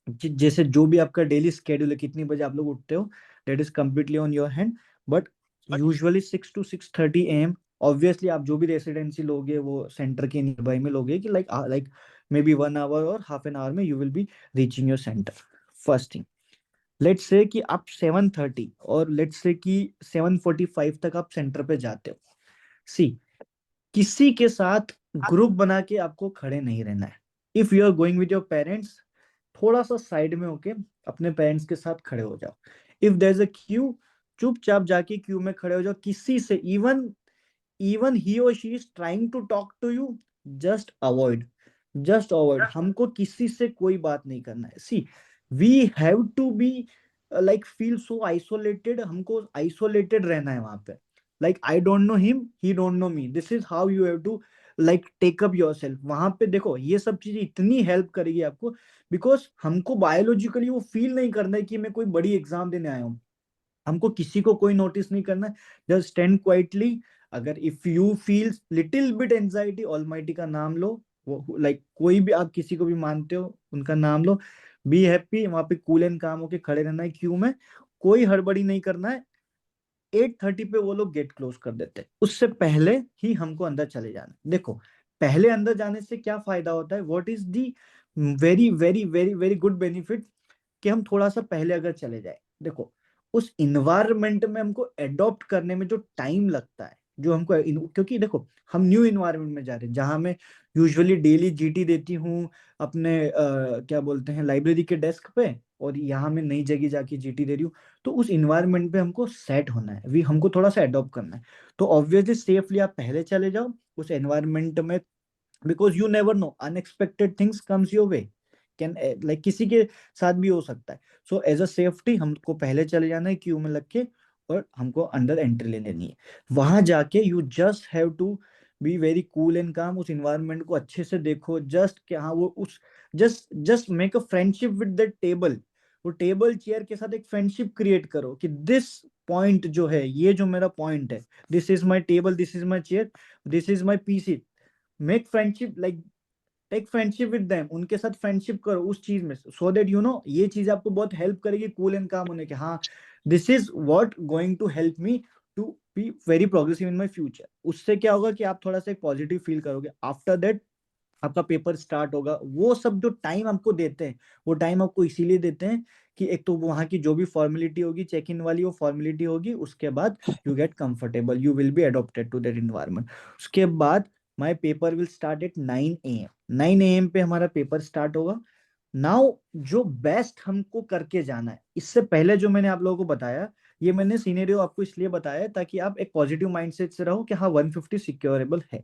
जैसे जो भी आपका डेली स्केड्यूल है, कितनी बजे आप लोग उठते हो, that is completely on your hand, but usually 6 to 6:30 AM। Obviously आप जो भी रेसिडेंसी लोगे वो सेंटर के नियर बाय में लोगे, कि लाइक मे बी 1 आवर और हाफ एन आवर में you will be reaching your centre. First thing, let's say कि आप 7:30 और लेट्स से कि 7:45 तक आप सेंटर पे जाते हो। सी, किसी के साथ ग्रुप बना के आपको खड़े नहीं रहना है। If you are going with your parents, थोड़ा सा साइड में होके अपने पेरेंट्स के साथ खड़े हो जाओ। If there is a queue, चुपचाप जाके क्यू में खड़े हो जाओ। किसी से इवन ही और she is trying to talk to you, just avoid, just avoid. हमको किसी से कोई बात नहीं करना है। See, we have to be like feel so isolated, हमको आइसोलेटेड रहना है वहां पे। Like I don't know him, he don't know me, this is how you have to like take up yourself. वहां पे देखो, ये सब चीजें इतनी हेल्प करेगी आपको, बिकॉज हमको बायोलॉजिकली वो फील नहीं करना है कि मैं कोई बड़ी एग्जाम देने आया हूँ। हमको किसी को कोई नोटिस नहीं करना है, जस्ट स्टैंड क्वाइटली। अगर if you feel little bit anxiety, almighty का नाम लो, वो लाइक कोई भी आप किसी को भी मानते हो उनका नाम लो, बी हैप्पी, वहां पे कूल एंड काम होके खड़े रहना है क्यू में, कोई हड़बड़ी नहीं करना है। 8:30 पे वो लोग गेट क्लोज कर देते हैं, उससे पहले ही हमको अंदर चले जाना है। देखो, पहले अंदर जाने से क्या फायदा होता है, what is the very very very very good benefit, कि हम थोड़ा सा पहले अगर चले जाए, देखो उस इन्वायरमेंट में हमको एडॉप्ट करने में जो टाइम लगता है, जो हमको क्योंकि देखो हम न्यू इन्वायरमेंट में जा रहे हैं, जहां मैं यूजुअली डेली जीटी देती हूँ अपने क्या बोलते हैं लाइब्रेरी के डेस्क पे, और यहाँ मैं नई जगह जाके जीटी दे रही हूँ। तो उस इन्वायरमेंट पे हमको सेट होना है, वी हमको थोड़ा सा एडॉप्ट करना है। तो ऑब्वियसली सेफली आप पहले चले जाओ उस एनवायरमेंट में, because you never know, unexpected things comes your way, can like किसी के साथ भी हो सकता है। सो एज अ सेफ्टी हमको पहले चले जाना है क्यू में लग के, और हमको अंदर एंट्री ले लेनी है। वहां जाके you just have to be very cool and calm, उस इन्वायरमेंट को अच्छे से देखो, जस्ट कि हाँ वो उस just just make a friendship with the table. वो टेबल चेयर के साथ एक फ्रेंडशिप क्रिएट करो कि दिस पॉइंट जो है, ये जो मेरा पॉइंट है, this is my table, this is my chair, this is my PC. Make friendship, like take friendship with them, उनके साथ फ्रेंडशिप करो उस चीज में, सो दैट यू नो ये चीज आपको बहुत हेल्प करेगी कूल एंड काम होने के। हाँ, this is what going to help me to be very progressive in my future. उससे क्या होगा कि आप थोड़ा सा पॉजिटिव फील करोगे। आफ्टर दैट आपका पेपर स्टार्ट होगा। वो सब जो टाइम आपको देते हैं, वो टाइम आपको इसीलिए देते हैं कि एक तो वहां की जो भी फॉर्मेलिटी होगी चेक इन वाली, वो फॉर्मेलिटी होगी, उसके बाद you get comfortable, you will be adopted to that environment. उसके बाद my paper will start at 9 AM। 9 AM पे हमारा पेपर स्टार्ट होगा। नाउ जो बेस्ट हमको करके जाना है, इससे पहले जो मैंने आप लोगों को बताया, ये मैंने सिनेरियो आपको इसलिए बताया ताकि आप एक पॉजिटिव माइंडसेट से रहो कि हाँ 150 सिक्योरेबल है।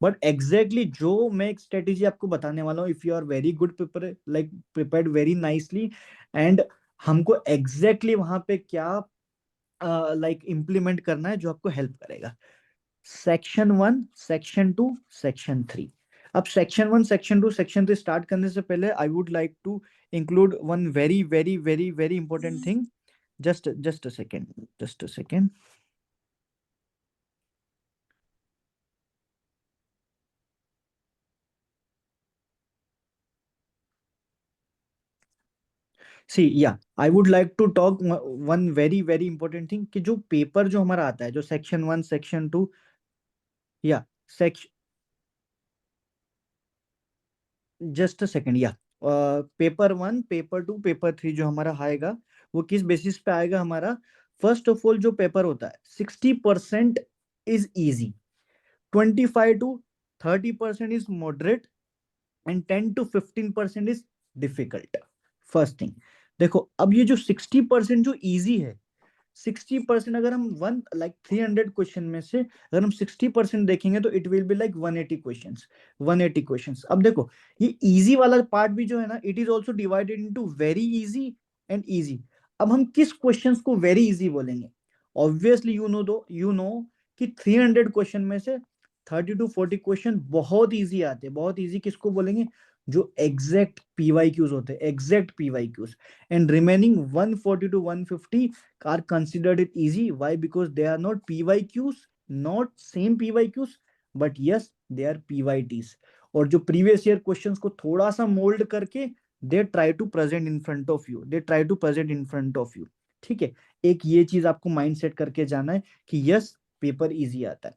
बट एग्जैक्टली जो मैं एक स्ट्रेटेजी आपको बताने वाला हूँ, if you are very good prepare, like prepared very nicely, and हमको एग्जैक्टली वहां पे क्या लाइक इम्प्लीमेंट करना है जो आपको हेल्प करेगा। Section 1, section 2, section 3। अब सेक्शन 1, सेक्शन 2, सेक्शन 3 स्टार्ट करने से पहले I would like to include one very very very very important thing. Just a second, just a second. See या I would like to talk one very very important thing कि जो paper जो हमारा आता है, जो सेक्शन 1, सेक्शन 2, या section, just a second, या पेपर 1, पेपर 2, पेपर 3 जो हमारा आएगा, वो किस बेसिस पे आएगा हमारा। फर्स्ट ऑफ ऑल जो पेपर होता है 60% is easy, 25 to 30% is moderate, and 10 to 15% is difficult. First thing, देखो अब ये जो 60% जो इजी है, 60%, अगर हम 300 क्वेश्चन में से अगर हम 60% देखेंगे तो it will be like 180 questions. अब देखो ये इजी वाला पार्ट भी जो है ना, it is also divided into very easy and easy. अब हम किस क्वेश्चंस को वेरी इजी बोलेंगे? ऑब्वियसली यू नो कि 300 क्वेश्चन में से 30 to 40 क्वेश्चन बहुत इजी आते हैं। बहुत इजी किसको बोलेंगे? जो एग्जैक्ट पीवाईक्यूज होते हैं, exact PYQs. And remaining 140 to 150 are considered it easy. Why? Because they are not PYQs, not same PYQs, but yes, they are PYTs. और जो प्रीवियस ईयर क्वेश्चंस को थोड़ा सा मोल्ड करके they try to present in front of you, they try to present in front of you. ठीक है, एक ये चीज आपको माइंड सेट करके जाना है कि यस पेपर इजी आता है।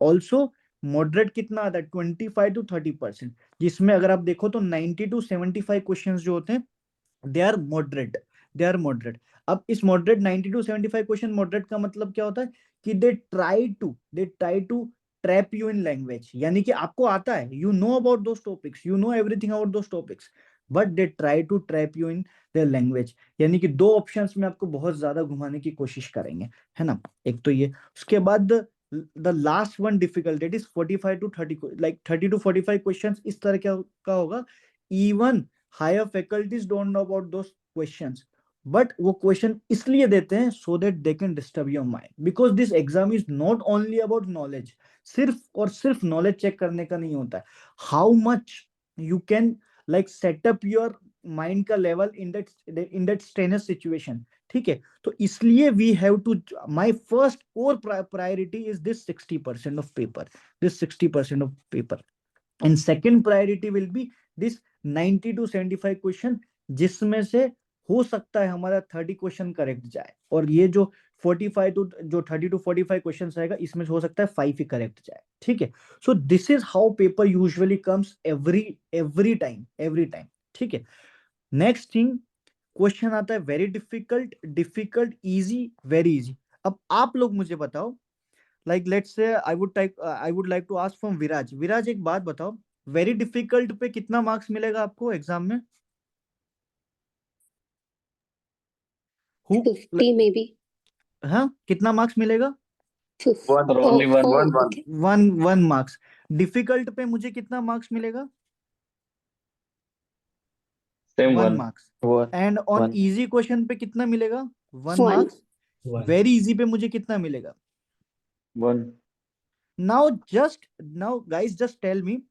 ऑल्सो मॉडरेट कितना आता है? 25 to 30%, जिसमें अगर आप देखो तो 90 to 75 क्वेश्चन जो होते हैं they are moderate, they are moderate. अब इस मॉडरेट 90 to 75 क्वेश्चन, मॉडरेट का मतलब क्या होता है कि they try to trap you in language, यानी कि आपको आता है, you know about those topics, you know everything about those topics, but they try to trap you in their language. यानी कि दो ऑप्शंस में आपको बहुत ज्यादा घुमाने की कोशिश करेंगे, है ना। एक तो ये, उसके बाद the last one difficult, it is 45 to 30, like 30 to 45 questions इस तरह का होगा। Even higher faculties don't know about those questions, but वो क्वेश्चन इसलिए देते हैं so that they can disturb your mind, because this exam is not only about knowledge. सिर्फ और सिर्फ नॉलेज चेक करने का नहीं होता है, how much you can like set up your mind का level in that strenuous situation. ठीक है, तो इसलिए we have to, my first core priority is this 60% of paper, this 60% of paper, and second priority will be this 90 to 75 question, जिसमें से हो सकता है हमारा 30 क्वेश्चन करेक्ट जाए, और ये जो 30 to 45 क्वेश्चन आएगा, इसमें से हो सकता है 5 ही करेक्ट जाए। ठीक है, so this is how paper usually comes every time. ठीक है, नेक्स्ट थिंग, क्वेश्चन आता है very difficult, difficult, easy, very easy. अब आप लोग मुझे बताओ, like let's say I would like to ask from विराज एक बात बताओ, वेरी डिफिकल्ट पे कितना मार्क्स मिलेगा आपको एग्जाम में? Who 50 maybe. हाँ, कितना मार्क्स मिलेगा? 50. One, Oh, only one, oh, one, one. okay. One marks. Difficult पे मुझे कितना मार्क्स मिलेगा? Same 1 one. Marks. One. And on One. Easy question पे कितना मिलेगा? 1 One. मार्क्स। वेरी इजी पे मुझे कितना मिलेगा? 1. Now guys just tell me,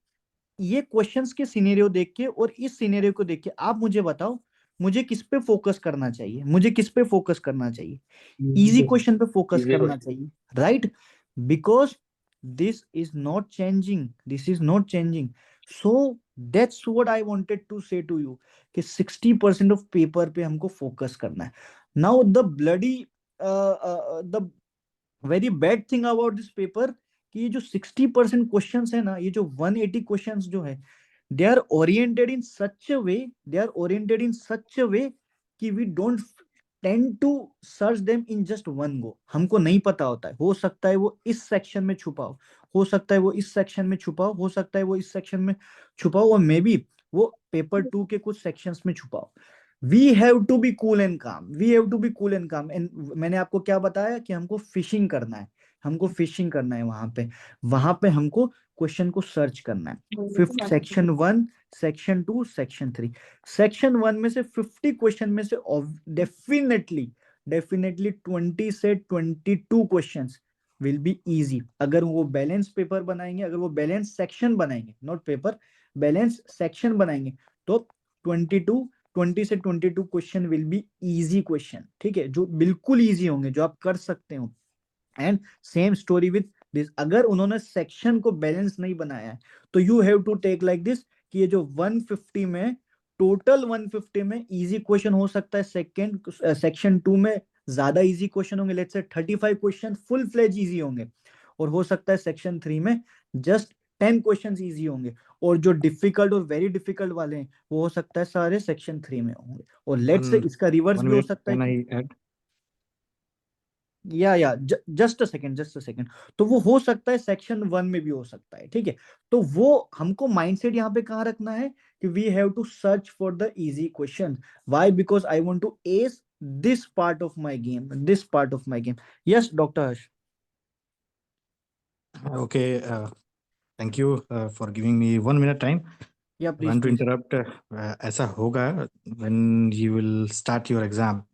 ये क्वेश्चंस के सिनेरियो देख के और इस सिनेरियो को देख के आप मुझे बताओ, मुझे किस पे फोकस करना चाहिए? मुझे किस पे फोकस करना चाहिए? इजी क्वेश्चन पे फोकस Easy करना question. चाहिए, right? Because this is not changing, this is not changing. So that's what I wanted to say to you कि 60% ऑफ पेपर पे हमको फोकस करना है। Now the bloody the very bad thing about this paper कि ये जो 60% questions है ना, ये जो 180 क्वेश्चंस जो है, they are oriented in such a way, they are oriented in such a way कि we don't tend to search them in just one go. हमको नहीं पता होता है, हो सकता है वो इस सेक्शन में छुपा हो सकता है वो इस सेक्शन में छुपा हो सकता है वो इस सेक्शन में छुपा हो, और मे बी वो पेपर 2 के कुछ सेक्शंस में छुपा हो। We have to be cool and calm, we have to be cool and calm. And मैंने आपको क्या बताया कि हमको फिशिंग करना है, हमको फिशिंग करना है वहां पे हमको क्वेश्चन को सर्च करना है। Fifth section 1, section 2, section 3। Section 1 में से 50 क्वेश्चन में से डेफिनेटली डेफिनेटली 20 से 22 क्वेश्चंस विल बी इजी। अगर वो बैलेंस पेपर बनाएंगे, अगर वो बैलेंस सेक्शन बनाएंगे, नॉट पेपर, बैलेंस सेक्शन बनाएंगे, तो 20 से 22 question will be easy question, ठीक है, जो बिल्कुल इजी होंगे, जो आप कर सकते हो। And same story with this, अगर उन्होंने सेक्शन को बैलेंस नहीं बनाया है तो you have to take like this कि ये जो 150 में, टोटल 150 में इजी क्वेश्चन हो सकता है, सेक्शन 2 में ज्यादा इजी क्वेश्चन होंगे, let's say 35 question full fledge easy होंगे, और हो सकता है सेक्शन 3 में जस्ट 10 क्वेश्चंस इजी होंगे, और जो डिफिकल्ट और वेरी डिफिकल्ट वाले हैं वो हो सकता है सारे सेक्शन 3 में होंगे। और लेट्स से इसका रिवर्स One भी हो minute, सकता है can कि I add? या just a second, just a second, तो वो हो सकता है सेक्शन 1 में भी हो सकता है, ठीक है। तो वो हमको माइंडसेट यहाँ पे कहाँ रखना है कि we have to search for the easy question. Why? Because I want to ace this part of my game, this part of my game. Yes doctor Harsh. Okay, thank you for giving me 1 minute time. या I please want to please. interrupt. ऐसा होगा when you will start your exam.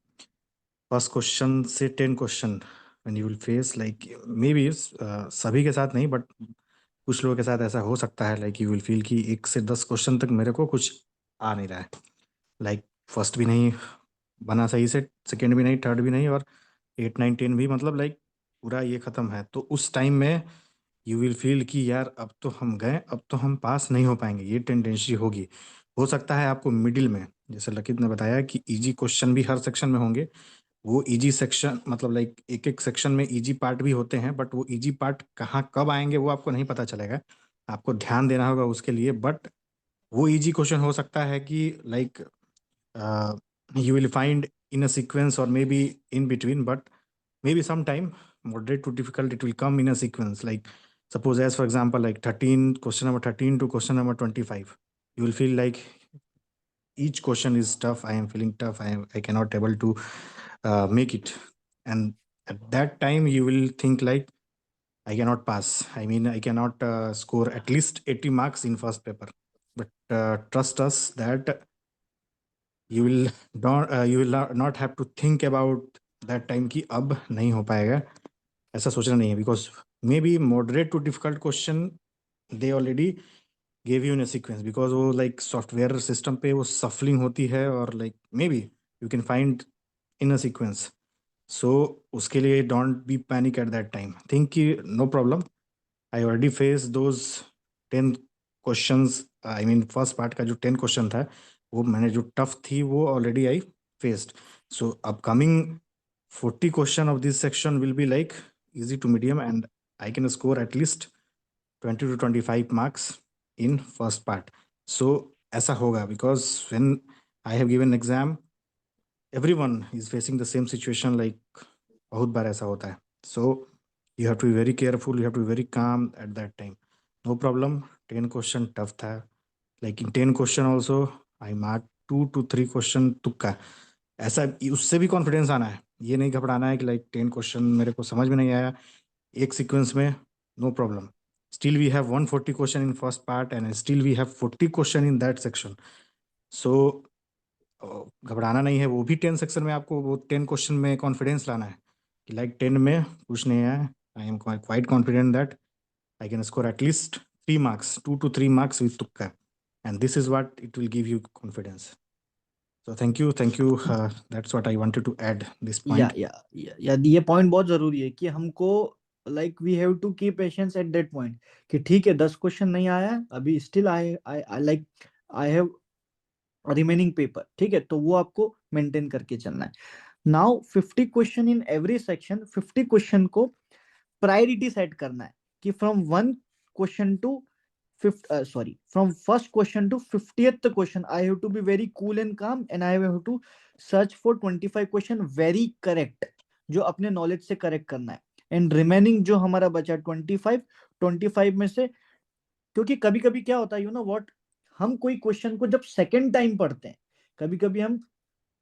First question से 10 question when you will face like maybe सभी के साथ नहीं but कुछ लोगों के साथ ऐसा हो सकता है like you will feel कि 1 से 10 क्वेश्चन तक मेरे को कुछ आ नहीं रहा है, like फर्स्ट भी नहीं बना सही से, सेकंड भी नहीं, थर्ड भी नहीं, और 8 9 10 भी, मतलब लाइक पूरा ये खत्म है। तो उस टाइम में यू विल फील कि यार अब तो हम गए, अब तो हम पास नहीं हो पाएंगे, ये टेंडेंसी होगी। हो सकता है आपको मिडिल में, जैसे लकित ने बताया कि इजी क्वेश्चन भी हर सेक्शन में होंगे, वो इजी सेक्शन मतलब लाइक एक एक सेक्शन में इजी पार्ट भी होते हैं, बट वो इजी पार्ट कहाँ कब आएंगे वो आपको नहीं पता चलेगा, आपको ध्यान देना होगा उसके लिए। बट वो इजी क्वेश्चन हो सकता है कि like you will find in a sequence or maybe in between, but maybe sometime moderate to difficult it will come in a sequence. Like suppose as for example like 13, question number 13 to question number 25, you will feel like each question is tough, I am feeling tough, I cannot able to make it, and at that time you will think like I cannot pass, I mean I cannot score at least 80 marks in first paper. But trust us that you will not have to think about that time कि अब नहीं हो पाएगा, ऐसा सोचना नहीं है, because maybe moderate to difficult question they already gave you in a sequence, because वो लाइक सॉफ्टवेयर सिस्टम पे वो सफलिंग होती है, और like may be you can find in a sequence. So उसके लिए don't be panic at that time, think कि no problem, I already face those 10 questions, I mean first part का जो 10 क्वेश्चन था वो मैंने जो टफ थी वो already I faced. So upcoming 40 question of this section will be like easy to medium, and I can score at least 20 to 25 marks in first part. So ऐसा होगा because when I have given exam everyone is facing the same situation, like बहुत बार ऐसा होता है। So you have to be very careful, you have to be very calm at that time. No problem, 10 question tough था, like in 10 question also I marked 2 to 3 question तुक्का, ऐसा उससे भी confidence आना है, ये नहीं घबराना है कि लाइक 10 क्वेश्चन मेरे को समझ में नहीं आया एक सीक्वेंस में, no problem, still we have 140 question in first part and still we have 40 question in that section. So घबराना नहीं है, वो भी 10 सेक्शन में आपको वो 10 क्वेश्चन में कॉन्फिडेंस लाना है, कि लाइक 10 में कुछ नहीं है. I am quite confident that I can score at least 3 marks, 2 to 3 marks with तुक्का. And this is what it will give you confidence. So thank you. That's what I wanted to add this point. या ये point बहुत जरूरी है कि हमको like we have to keep patience at that point कि ठीक है 10 क्वेश्चन नहीं आया है, अभी still I have remaining paper, ठीक है, तो वो आपको मेंटेन करके चलना है. Now 50 question in every section, 50 question को प्रायोरिटी सेट करना है कि from 1 question to from first question to 50th question I have to be very cool and calm and I have to search for 25 question very correct, जो अपने knowledge से correct करना है. And remaining जो हमारा बचा 25 में से, क्योंकि कभी कभी क्या होता है यू नो व्हाट, हम कोई क्वेश्चन को जब सेकंड टाइम पढ़ते हैं, कभी कभी हम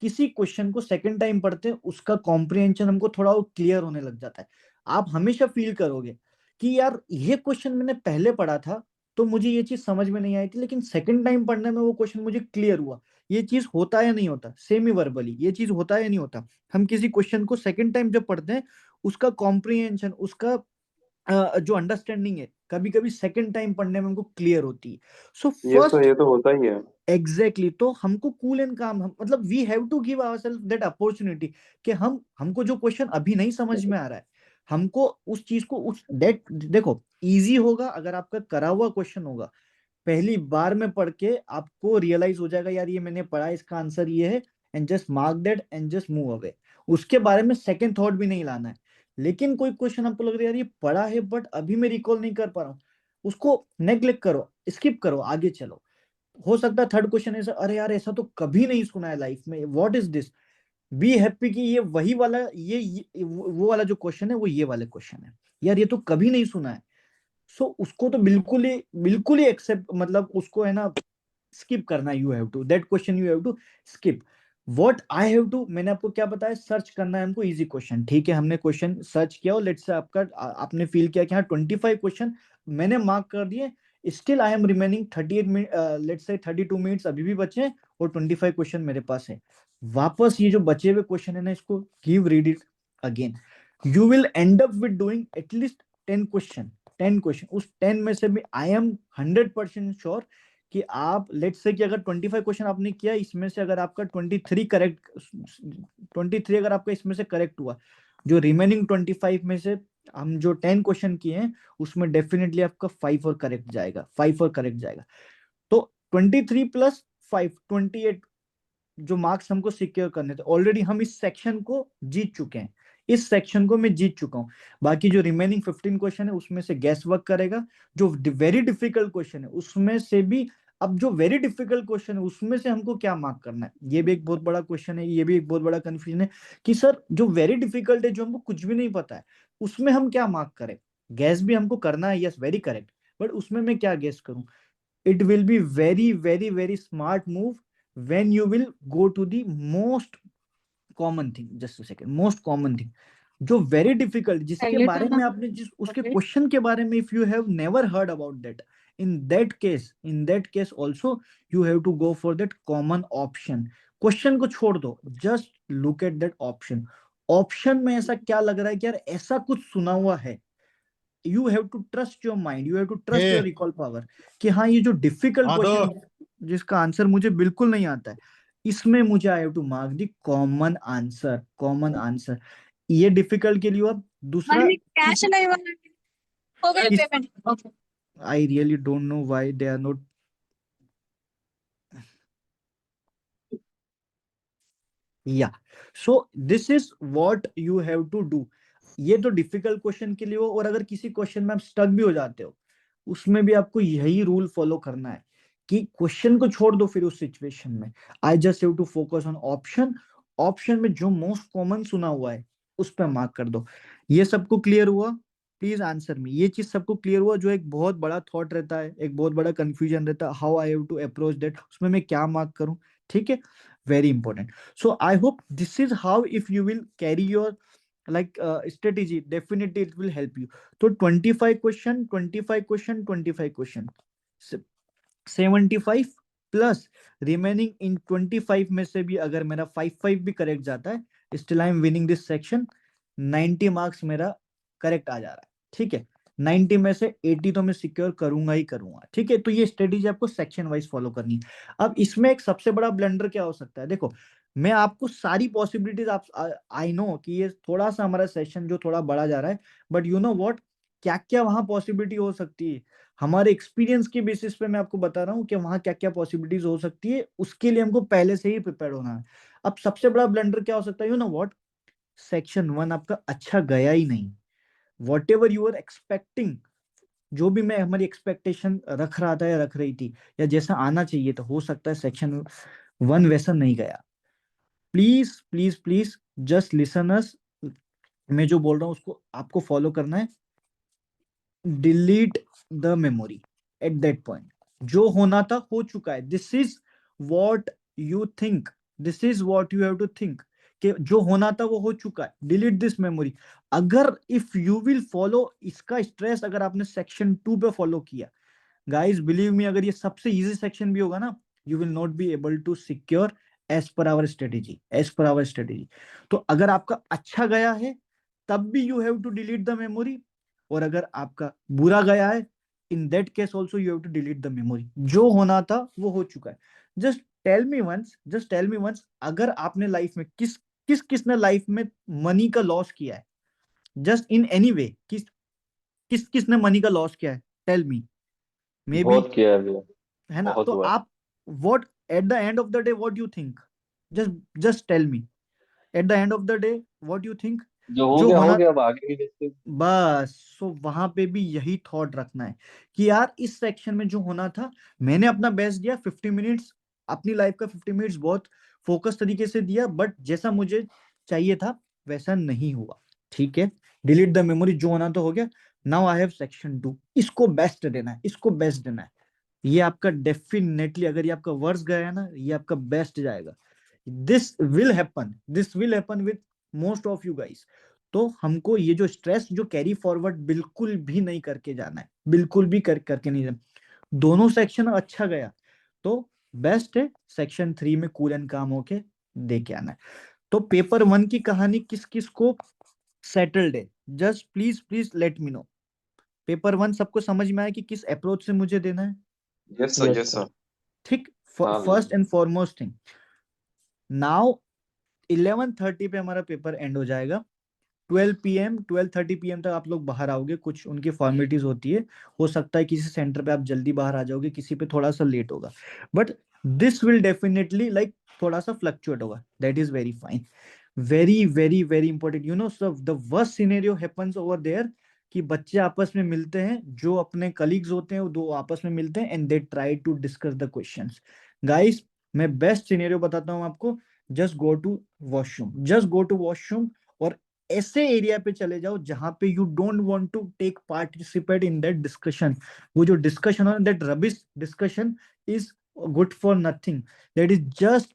किसी क्वेश्चन को सेकंड टाइम पढ़ते हैं, उसका कॉम्प्रिहेंशन हमको थोड़ा क्लियर होने लग जाता है. आप हमेशा फील करोगे कि यार ये क्वेश्चन मैंने पहले पढ़ा था तो मुझे ये चीज समझ में नहीं आई थी, लेकिन सेकंड टाइम पढ़ने में वो क्वेश्चन मुझे क्लियर हुआ. ये चीज होता है या नहीं होता? सेमी वर्बली ये चीज होता है या नहीं होता? हम किसी क्वेश्चन को सेकंड टाइम जब पढ़ते हैं, उसका कॉम्प्रिहेंशन, उसका जो अंडरस्टैंडिंग है, कभी कभी सेकंड टाइम पढ़ने में हमको क्लियर होती है. सो फर्स्ट ये तो होता ही है. एग्जैक्टली तो हमको कूल एंड काम, मतलब we have to give ourselves that opportunity कि हमको जो क्वेश्चन अभी नहीं समझ में आ रहा है, हमको उस चीज को उस दैट देखो इजी होगा अगर आपका करा हुआ क्वेश्चन होगा. पहली बार में पढ़ के आपको रियलाइज हो जाएगा यार ये मैंने पढ़ा, इसका आंसर ये है, and just mark that and just move away. उसके बारे में सेकंड थॉट भी नहीं लाना है. लेकिन कोई क्वेश्चन आपको लग रहा है यार ये पढ़ा है बट अभी मैं रिकॉल नहीं कर पा रहा हूँ, उसको नेग्लेक्ट करो, स्किप करो, आगे चलो. हो सकता है थर्ड क्वेश्चन ऐसा, अरे यार ऐसा तो कभी नहीं सुना है लाइफ में, what is this. Be happy कि ये वही वाला ये वो वाला जो क्वेश्चन है वो ये वाले क्वेश्चन है, यार ये तो कभी नहीं सुना है. सो उसको तो बिल्कुल ही एक्सेप्ट, मतलब उसको है ना स्किप करना. You have to that question, you have to skip. What I have to, मैंने आपको क्या बताया, सर्च करना है हमको इजी क्वेश्चन. ठीक है, हमने क्वेश्चन सर्च किया और लेट्स से आपने फील किया कि हाँ 25 क्वेश्चन मैंने मार्क कर दिए, still I M remaining 38 minute, let's say 32 minutes अभी भी बचे हैं और 25 क्वेश्चन मेरे पास है. वापस ये जो बचे हुए क्वेश्चन है ना, इसको give read it again. You will and up with doing at least 10 question. उस 10 में से भी आई एम 100% श्योर कि आप लेट्स से कि अगर 25 क्वेश्चन आपने किया, इसमें से अगर आपका 23 अगर आपका इसमें से करेक्ट हुआ, जो रिमेनिंग 25 में से हम जो 10 क्वेश्चन किए हैं उसमें डेफिनेटली आपका 5 और करेक्ट जाएगा. तो 23 + 5 28 जो मार्क्स हमको सिक्योर करने थे. ऑलरेडी हम इस सेक्शन को जीत चुके हैं, इस सेक्शन को मैं जीत चुका हूं. बाकी जो रिमेनिंग 15 क्वेश्चन है उसमें से गैस वर्क करेगा. जो वेरी डिफिकल्ट क्वेश्चन है उसमें से भी, अब जो वेरी डिफिकल्ट क्वेश्चन है उसमें से हमको क्या मार्क करना है, ये भी एक बहुत बड़ा क्वेश्चन है. ये भी एक बहुत बड़ा कंफ्यूजन है कि सर जो वेरी डिफिकल्ट है, जो हमको कुछ भी नहीं पता है, उसमें हम क्या मार्क करें. गैस भी हमको करना है, यस वेरी करेक्ट, बट उसमें मैं क्या गैस करूं. it will be very smart move when you will go to the most common thing. Just a second, most common thing जो very difficult, जिसके बारे में आपने जिस उसके क्वेश्चन के बारे में if you have never heard about that, in that case also you have to go for that common option. Question को छोड़ दो, just look at that option में ऐसा क्या लग रहा है कि यार ऐसा कुछ सुना हुआ है. You have to trust your mind, you have to trust your recall power कि हाँ ये जो डिफिकल्ट क्वेश्चन जिसका आंसर मुझे बिल्कुल नहीं आता है, इसमें मुझे I have to mark the common answer. ये डिफिकल्ट के लिए. अब दूसरा, I really don't know why they are not. या so this is what you have to do. ये तो डिफिकल्ट क्वेश्चन के लिए हो, और अगर किसी क्वेश्चन में आप स्टक भी हो जाते हो, उसमें भी आपको यही रूल फॉलो करना है कि क्वेश्चन को छोड़ दो. फिर उस सिचुएशन में I just have to focus on option में जो मोस्ट कॉमन सुना हुआ है उस पर मार्क कर दो. ये सबको क्लियर हुआ? Please answer me. ये चीज सबको क्लियर हुआ? जो एक बहुत बड़ा थॉट रहता है, एक बहुत बड़ा कंफ्यूजन रहता है, how I have to approach that, उसमें मैं क्या मार्क करूं. ठीक है, very important. So I hope this is how, if you will carry your strategy, definitely it will help you. So 25 question 75 plus remaining in 25 में से भी अगर मेरा 5 भी करेक्ट जाता है, still I am winning this section. 90 marks मेरा correct आ जा रहा है, ठीक है, 90 में से 80 तो मैं सिक्योर करूंगा ही करूंगा, ठीक है। तो ये स्ट्रेटेजी आपको सेक्शन वाइज फॉलो करनी है। अब इसमें एक सबसे बड़ा ब्लंडर क्या हो सकता है, देखो मैं आपको सारी पॉसिबिलिटीज, आप आई नो कि ये थोड़ा सा हमारा सेशन जो थोड़ा बड़ा जा रहा है, बट यू नो व्हाट, क्या क्या वहां पॉसिबिलिटी हो सकती है, हमारे एक्सपीरियंस के बेसिस पे मैं आपको बता रहा हूँ कि वहां क्या क्या पॉसिबिलिटीज हो सकती है, उसके लिए हमको पहले से ही प्रिपेयर होना है। अब सबसे बड़ा ब्लंडर क्या हो सकता है, यू नो व्हाट, सेक्शन 1 आपका अच्छा गया ही नहीं, whatever you are expecting, जो भी मैं हमारी एक्सपेक्टेशन रख रहा था या रख रही थी या जैसा आना चाहिए था, हो सकता है सेक्शन 1 वैसा नहीं गया। Please please please just listen अस, मैं जो बोल रहा हूँ उसको आपको फॉलो करना है। Delete the memory at that point, जो होना था हो चुका है, this is what you think, this is what you have to think, कि जो होना था वो हो चुका है, डिलीट दिस मेमोरी। अगर इफ यू विल फॉलो इसका स्ट्रेस, अगर आपने सेक्शन 2 पे फॉलो किया, गाइस बिलीव मी, अगर ये सबसे इजी सेक्शन भी होगा ना, you will not be able to secure as per our strategy, as per our strategy. तो अगर आपका अच्छा गया है तब भी you have to delete the memory, और अगर आपका बुरा गया है, in that case also you have to delete the memory. जो होना था वो हो चुका है। Just tell me once, just tell me once, अगर आपने लाइफ में किसने लाइफ में मनी का लॉस किया है, जस्ट इन एनी वे, किसने मनी का लॉस किया है, टेल मी, मे बी, बहुत किया है भैया, है ना। बहुत तो हुआ है। आप what at the end of the day what you think, just tell me, at the end of the day what you think, जो हो जो गया हो होना, गया, अब आगे की देखते हैं। बस सो वहां पे भी यही थॉट रखना है कि यार इस सेक्शन में जो होना था, मैंने अपना बेस्ट दिया, 50 मिनट्स, अपनी लाइफ का 50 मिनट्स बहुत फोकस तरीके से दिया, बट जैसा मुझे चाहिए था वैसा नहीं हुआ, ठीक है। डिलीट द मेमोरी, जो होना तो हो गया। नाउ आई हैव सेक्शन 2, इसको बेस्ट देना है, इसको बेस्ट देना है। ये आपका डेफिनेटली, अगर ये आपका वर्स गया है ना, ये आपका बेस्ट जाएगा। This will happen with most of you guys. तो हमको ये जो स्ट्रेस जो कैरी फॉरवर्ड बिल्कुल भी नहीं करके जाना है, बिल्कुल भी करके नहीं जाना। दोनों सेक्शन अच्छा गया तो बेस्ट है, सेक्शन 3 में कूल एंड काम होके दे के आना है। तो पेपर 1 की कहानी किस किस को सेटल्ड है, just please please let me know. Paper 1 सबको समझ में आया कि किस अप्रोच से मुझे देना है, yes sir, yes yes sir. Sir. ठीक। हाँ भैया। First and foremost thing, now 11:30 पे हमारा पेपर एंड हो जाएगा। 12 PM 12:30 PM तक आप लोग बाहर आओगे, कुछ उनकी फॉर्मेलिटीज होती है, हो सकता है किसी सेंटर पे आप जल्दी बाहर आ जाओगे, किसी पे थोड़ा सा लेट होगा, but this will definitely like थोड़ा सा फ्लक्चुएट होगा, that is very fine. Very very very important, you know sir, the worst scenario happens over there, कि बच्चे आपस में मिलते हैं, जो अपने कलीग्स होते हैं वो दो आपस में मिलते हैं and they try to discuss the questions. Guys मैं बेस्ट सिनेरियो बताता हूँ आपको, just go to washroom, just go to washroom, और ऐसे एरिया पे चले जाओ जहां पे you don't want to take participate in that discussion. वो जो डिस्कशन हो, that rubbish discussion is good for nothing, that is just,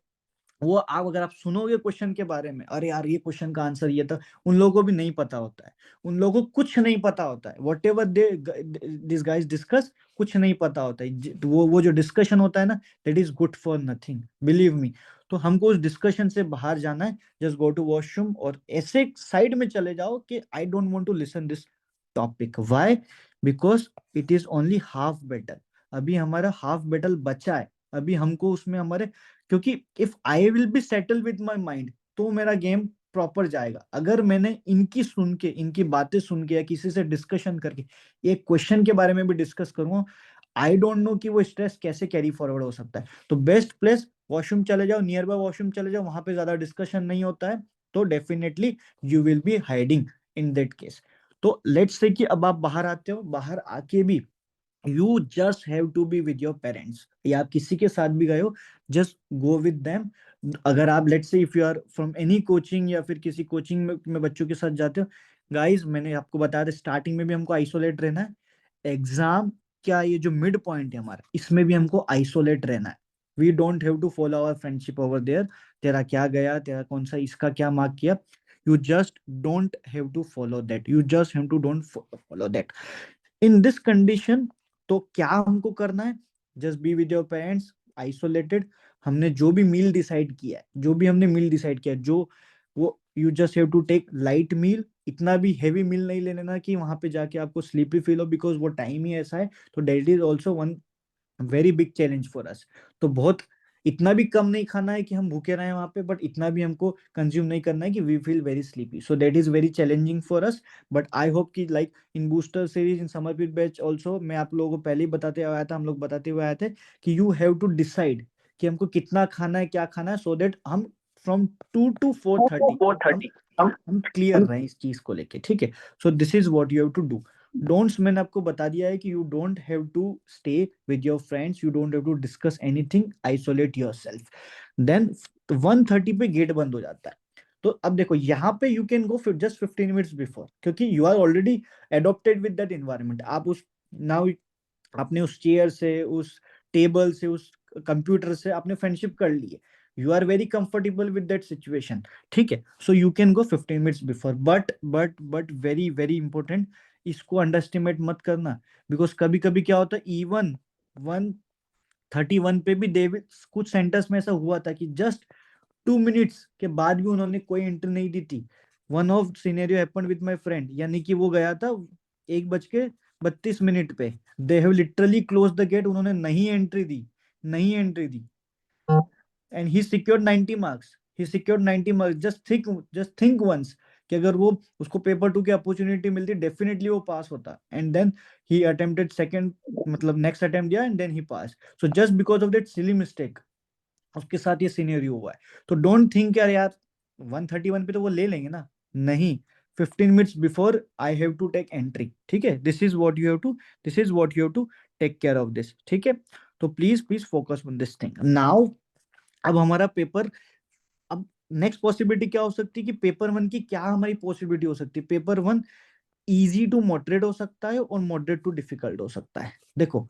वो आप अगर आप सुनोगे क्वेश्चन के बारे में, अरे यार ये क्वेश्चन का आंसर ये था, उन लोगों को भी नहीं पता होता है, उन लोगों को कुछ नहीं पता होता है, what ever they this guys discuss, कुछ नहीं पता होता है, वो जो डिस्कशन होता है ना, that is good for nothing, believe me. तो हमको उस डिस्कशन से बाहर जाना है, जस्ट गो टू वॉशरूम और ऐसे साइड में चले जाओ कि I don't want to listen this topic. Why? Because it is only half battle, अभी हमारा हाफ बैटल बचा है, अभी हमको उसमें हमारे, क्योंकि if I will be settle with my mind तो मेरा गेम प्रॉपर जाएगा। अगर मैंने इनकी सुन के, इनकी बातें सुन के या किसी से डिस्कशन करके एक क्वेश्चन के बारे में भी डिस्कस करूंगा, आई डोंट नो कि वो स्ट्रेस कैसे कैरी फॉरवर्ड हो सकता है। तो बेस्ट प्लेस वॉशरूम चले जाओ, नियर बाय वॉशरूम चले जाओ, वहां पे ज्यादा डिस्कशन नहीं होता है, तो definitely you will B hiding in that case. तो लेट्स से कि अब आप बाहर आते हो, बाहर आके भी you just have to be with your parents, या आप किसी के साथ भी गए हो, जस्ट गो विद देम। अगर आप let's say if you are from any coaching या फिर किसी कोचिंग में बच्चों के साथ जाते हो, गाइस मैंने आपको बताया था स्टार्टिंग में भी हमको आइसोलेट रहना है, एग्जाम क्या ये जो मिड पॉइंट है हमारा, इसमें भी हमको आइसोलेट रहना है। We don't have to follow our friendship over there, तेरा क्या गया, तेरा कौन सा, इसका क्या मार्क किया, you just don't have to follow that, you just have to don't follow that in this condition. तो क्या हमको करना है, just be with your parents, isolated. हमने जो भी मील डिसाइड किया है, जो भी हमने मील डिसाइड किया है, जो वो you just have to take light meal, इतना भी हेवी मील नहीं ले लेना कि वहां पे जाके आपको स्लीपी फील हो, बिकॉज वो टाइम ही ऐसा है। तो that is also one very big challenge for us. तो बहुत इतना भी कम नहीं खाना है कि हम भूखे रहे वहां पे, बट इतना भी हमको कंज्यूम नहीं करना है कि we feel very sleepy. So that is very challenging for us. But I hope कि like in booster series, in Samarpit batch also, मैं आप लोगों को पहले ही बताते आया था, हम लोग बताते हुए आए थे कि यू हैव टू डिसाइड कि हमको कितना खाना है, क्या खाना है, सो दैट हम फ्रॉम 2 to 4:30 हम क्लियर रहे इस चीज को लेके, ठीक है। So this is what you have to do. Don'ts मैंने आपको बता दिया है कि you don't have to stay with your friends, you don't have to discuss anything, isolate yourself. Then 1:30 पे गेट बंद हो जाता है। तो अब देखो यहाँ पे you can go just 15 minutes before, क्योंकि you are already adopted with that environment. आप उस नाउ आपने उस चेयर से, उस टेबल से, उस कंप्यूटर से आपने फ्रेंडशिप कर ली है। You are very comfortable with that situation, ठीक है। So you can go 15 minutes before. But very very important, इसको अंडरस्टिमेट मत करना। बिकॉज कभी कभी क्या होता है, इवन 1:31 पे भी डेविड कुछ सेंटर्स में ऐसा हुआ था कि जस्ट 2 मिनट्स के बाद भी उन्होंने कोई एंट्री नहीं दी थी। One of scenario happened with my friend, यानी कि वो गया था 1:32 पे, they have literally close the gate, उन्होंने नहीं एंट्री दी, नहीं एंट्री दी, and he secured 90 marks, he secured 90 marks. Just think once कि अगर वो उसको पेपर 2 की अपॉर्चुनिटी मिलती, डेफिनेटली वो पास होता। And then he attempted second, मतलब नेक्स्ट अटेम्प्ट दिया, and then he pass. So just because of that silly mistake उसके साथ ये सिनेरियो हुआ है। तो डोंट थिंक यार 1:31 पे तो वो ले लेंगे ना, नहीं। 15 minutes before I have to take entry, ठीक है। This is what you have to, this is what you have to take care of this, ठीक है। तो please please focus on this thing now. अब हमारा पेपर, अब next possibility क्या हो सकती है कि पेपर 1 की क्या हमारी पॉसिबिलिटी हो सकती है। पेपर 1 इजी टू मॉडरेट हो सकता है और मॉडरेट टू डिफिकल्ट हो सकता है। देखो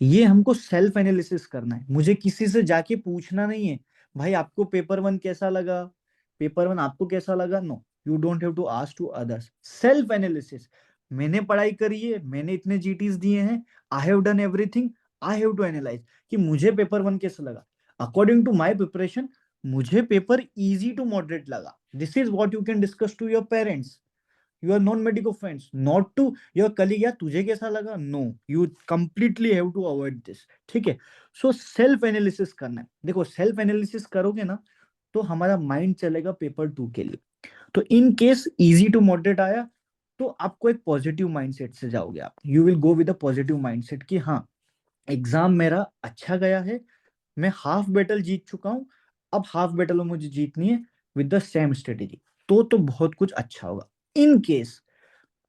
ये हमको सेल्फ एनालिसिस करना है, मुझे किसी से जाके पूछना नहीं है भाई आपको पेपर 1 कैसा लगा, पेपर 1 आपको कैसा लगा। No, you don't have to ask to others. Self analysis, मैंने पढ़ाई करी है, मैंने इतने जीटीज दिए हैं, I have done everything, I have to analyse कि मुझे पेपर 1 कैसा लगा। अकॉर्डिंग टू माई प्रिपरेशन मुझे पेपर इजी टू मॉडरेट लगा। This is what you can discuss to your parents, your non medical friends, not to your colleague, या तुझे कैसा लगा। No, you completely have to avoid this, ठीक है। So self analysis करना है। देखो सेल्फ एनालिसिस करोगे ना तो हमारा माइंड चलेगा पेपर 2 के लिए। तो in case easy to moderate आया तो आपको एक पॉजिटिव माइंडसेट से जाओगे आप, you will go with a positive mindset कि हाँ एग्जाम मेरा अच्छा गया है, मैं हाफ बैटल जीत चुका हूं, अब हाफ बैटल में मुझे जीतनी है विद द सेम स्ट्रेटेजी। तो बहुत कुछ अच्छा होगा। इन केस